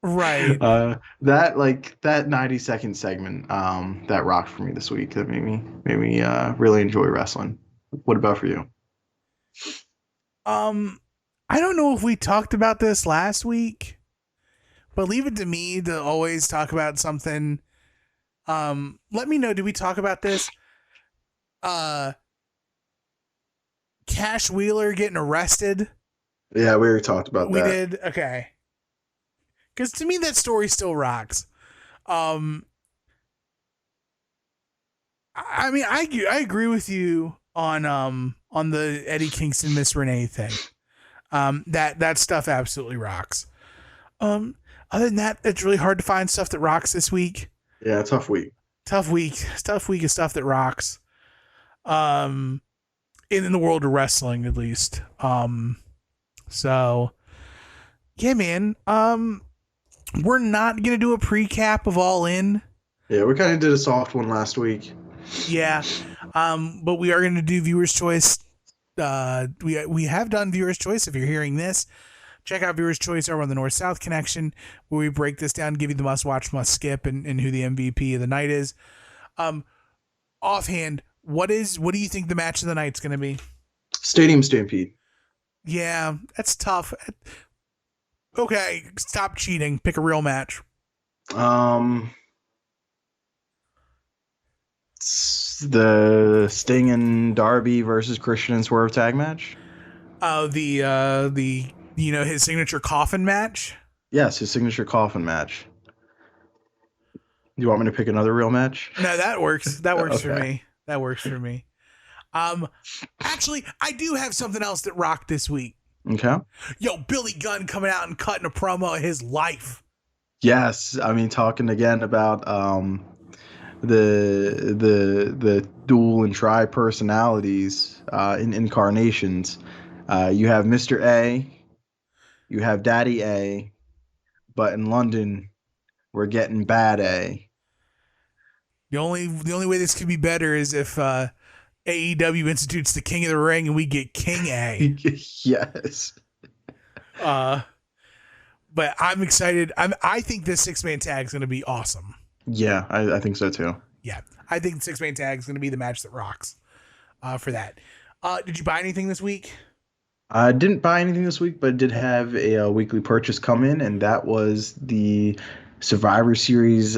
Right. That 90-second segment that rocked for me this week. That made me really enjoy wrestling. What about for you? I don't know if we talked about this last week, but leave it to me to always talk about something. Let me know. Did we talk about this? Cash Wheeler getting arrested. Yeah, we already talked about that. We did. Okay. Because to me, that story still rocks. I mean, I agree with you on the Eddie Kingston Miss Renee thing. That stuff absolutely rocks. Other than that, it's really hard to find stuff that rocks this week. Yeah, tough week. Tough week of stuff that rocks. In the world of wrestling, at least. So yeah, man. We're not gonna do a pre-cap of All In. Yeah, we kind of did a soft one last week. Yeah, but we are gonna do Viewer's Choice. We have done Viewer's Choice. If you're hearing this, check out Viewer's Choice over on the North-South Connection, where we break this down, give you the must-watch, must-skip, and who the MVP of the night is. Offhand, what do you think the match of the night's gonna be? Stadium Stampede. Yeah, that's tough. Okay, stop cheating. Pick a real match. The Sting and Darby versus Christian and Swerve tag match. The his signature coffin match. Yes, his signature coffin match. You want me to pick another real match? No, that works. That works Okay. for me. That works for me. Actually, I do have something else that rocked this week. Okay. Yo, Billy Gunn coming out and cutting a promo of his life. Yes, I mean talking again about the dual and tri personalities in incarnations. You have Mr. A, you have Daddy A, but in London we're getting Bad A. The only way this could be better is if AEW institutes the King of the Ring and we get King A. Yes. But I'm excited. I think this 6-man tag is going to be awesome. Yeah, I think so too. Yeah, I think the 6-man tag is going to be the match that rocks for that. Did you buy anything this week? I didn't buy anything this week, but did have a weekly purchase come in, and that was the Survivor Series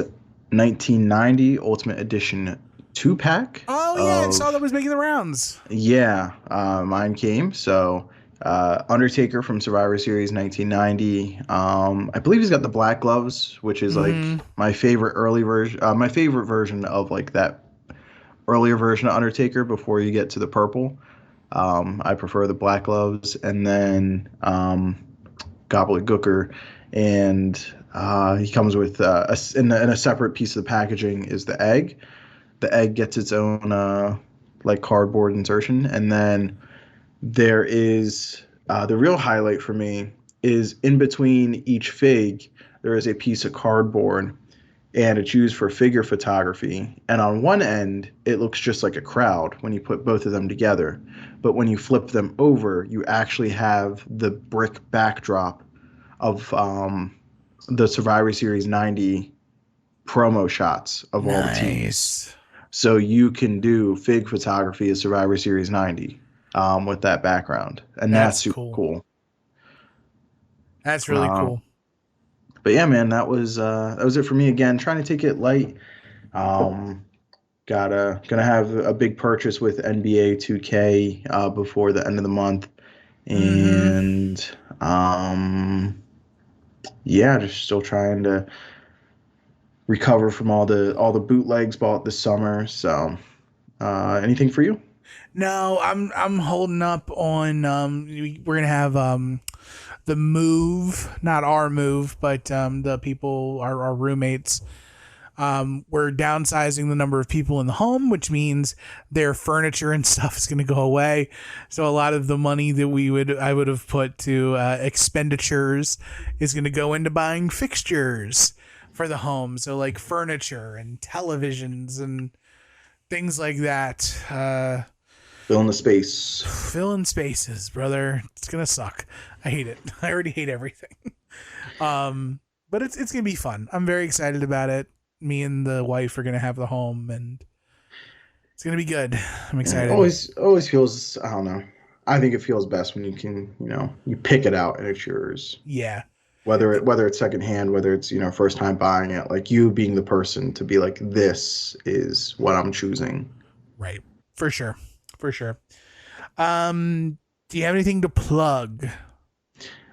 1990 Ultimate Edition 2-pack. Oh, yeah, I saw that was making the rounds. Yeah, mine came. So Undertaker from Survivor Series 1990. I believe he's got the black gloves, which is like my favorite early version. My favorite version of like that earlier version of Undertaker before you get to the purple. I prefer the black gloves, and then Gobbledygooker, and he comes with in a separate piece of the packaging is the egg. The egg gets its own like cardboard insertion. And then there is the real highlight for me is in between each fig, there is a piece of cardboard, and it's used for figure photography. And on one end, it looks just like a crowd when you put both of them together. But when you flip them over, you actually have the brick backdrop of the Survivor Series 90 promo shots of all the teams. So you can do fig photography of Survivor Series 90 with that background. And that's super cool. That's really cool. But yeah, man, that was it for me. Again, trying to take it light. Gonna have a big purchase with NBA 2K before the end of the month, and yeah, just still trying to recover from all the bootlegs bought this summer. So, anything for you? No, I'm holding up on. We're gonna have the move, not our move, but the people, our roommates. We're downsizing the number of people in the home, which means their furniture and stuff is going to go away. So a lot of the money that I would have put to expenditures is going to go into buying fixtures for the home. So like furniture and televisions and things like that. Fill in the space. Fill in spaces, brother. It's going to suck. I hate it. I already hate everything. But it's going to be fun. I'm very excited about it. Me and the wife are going to have the home, and it's going to be good. I'm excited. Always feels, I don't know. I think it feels best when you can, you pick it out and it's yours. Yeah. Whether it's secondhand, whether it's, first time buying it, like you being the person to be like, this is what I'm choosing. Right. For sure. Do you have anything to plug?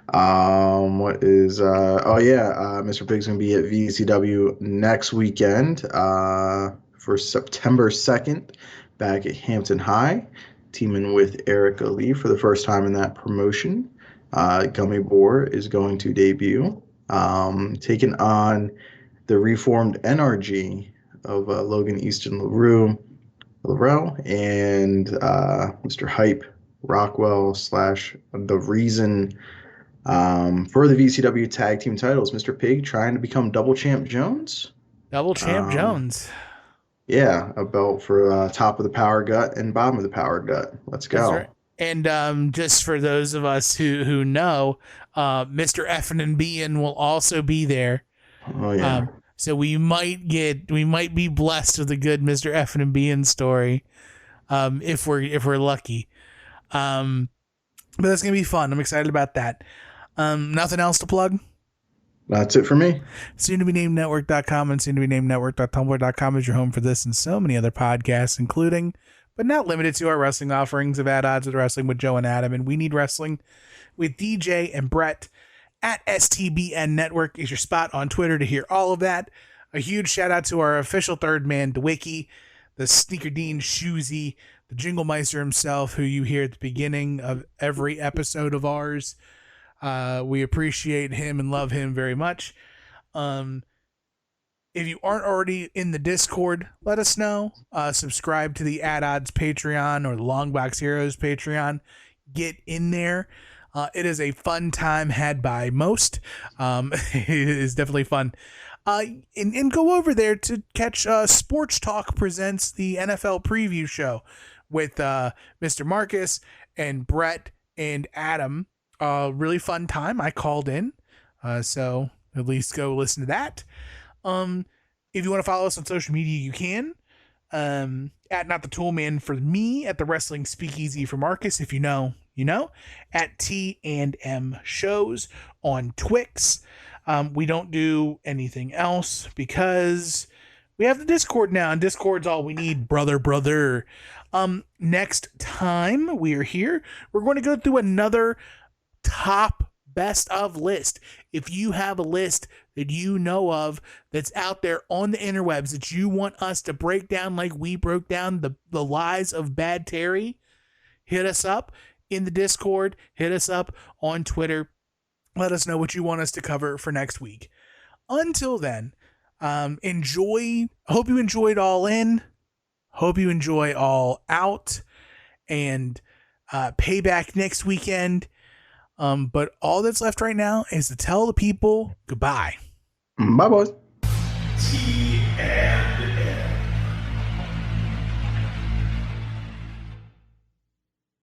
What is Mr. Pig's gonna be at VCW next weekend for September 2nd back at Hampton High, teaming with Erica Lee for the first time in that promotion. Gummy Boar is going to debut, taking on the reformed NRG of Logan Easton Larue and Mr. Hype Rockwell / The Reason. For the VCW tag team titles, Mr. Pig trying to become Double Champ Jones. Jones. Yeah, a belt for top of the Power Gut and bottom of the Power Gut. Let's go. Right. And just for those of us who know, Mr. Effin and Bean will also be there. Oh yeah. So we might be blessed with a good Mr. Effin and Bean story, if we're lucky. But that's gonna be fun. I'm excited about that. Nothing else to plug? That's it for me. Soon to be named network.com and soon to be named network.tumblr.com is your home for this and so many other podcasts, including, but not limited to, our wrestling offerings of At Odds with Wrestling with Joe and Adam, and We Need Wrestling with DJ and Brett. At STBN Network is your spot on Twitter to hear all of that. A huge shout out to our official third man, DeWicki, the Sneaker Dean Shoozy, the Jingle Meister himself, who you hear at the beginning of every episode of ours. We appreciate him and love him very much. If you aren't already in the Discord, let us know. Subscribe to the At Odds Patreon or the Longbox Heroes Patreon. Get in there. It is a fun time had by most. It is definitely fun. And go over there to catch Sports Talk Presents the NFL Preview Show with Mr. Marcus and Brett and Adam. Really fun time. I called in, so at least go listen to that. If you want to follow us on social media, you can. At Not the Toolman for me, at the Wrestling Speakeasy for Marcus, if you know, at tmshows on Twix. We don't do anything else because we have the Discord now, and Discord's all we need, brother. Next time we are here, we're going to go through another top best of list. If you have a list that you know of that's out there on the interwebs that you want us to break down like we broke down the lies of Bad Terry, hit us up in the Discord, hit us up on Twitter. Let us know what you want us to cover for next week. Until then, enjoy. I hope you enjoyed All In. Hope you enjoy All Out and Payback next weekend. But all that's left right now is to tell the people goodbye. Bye, boys. TM.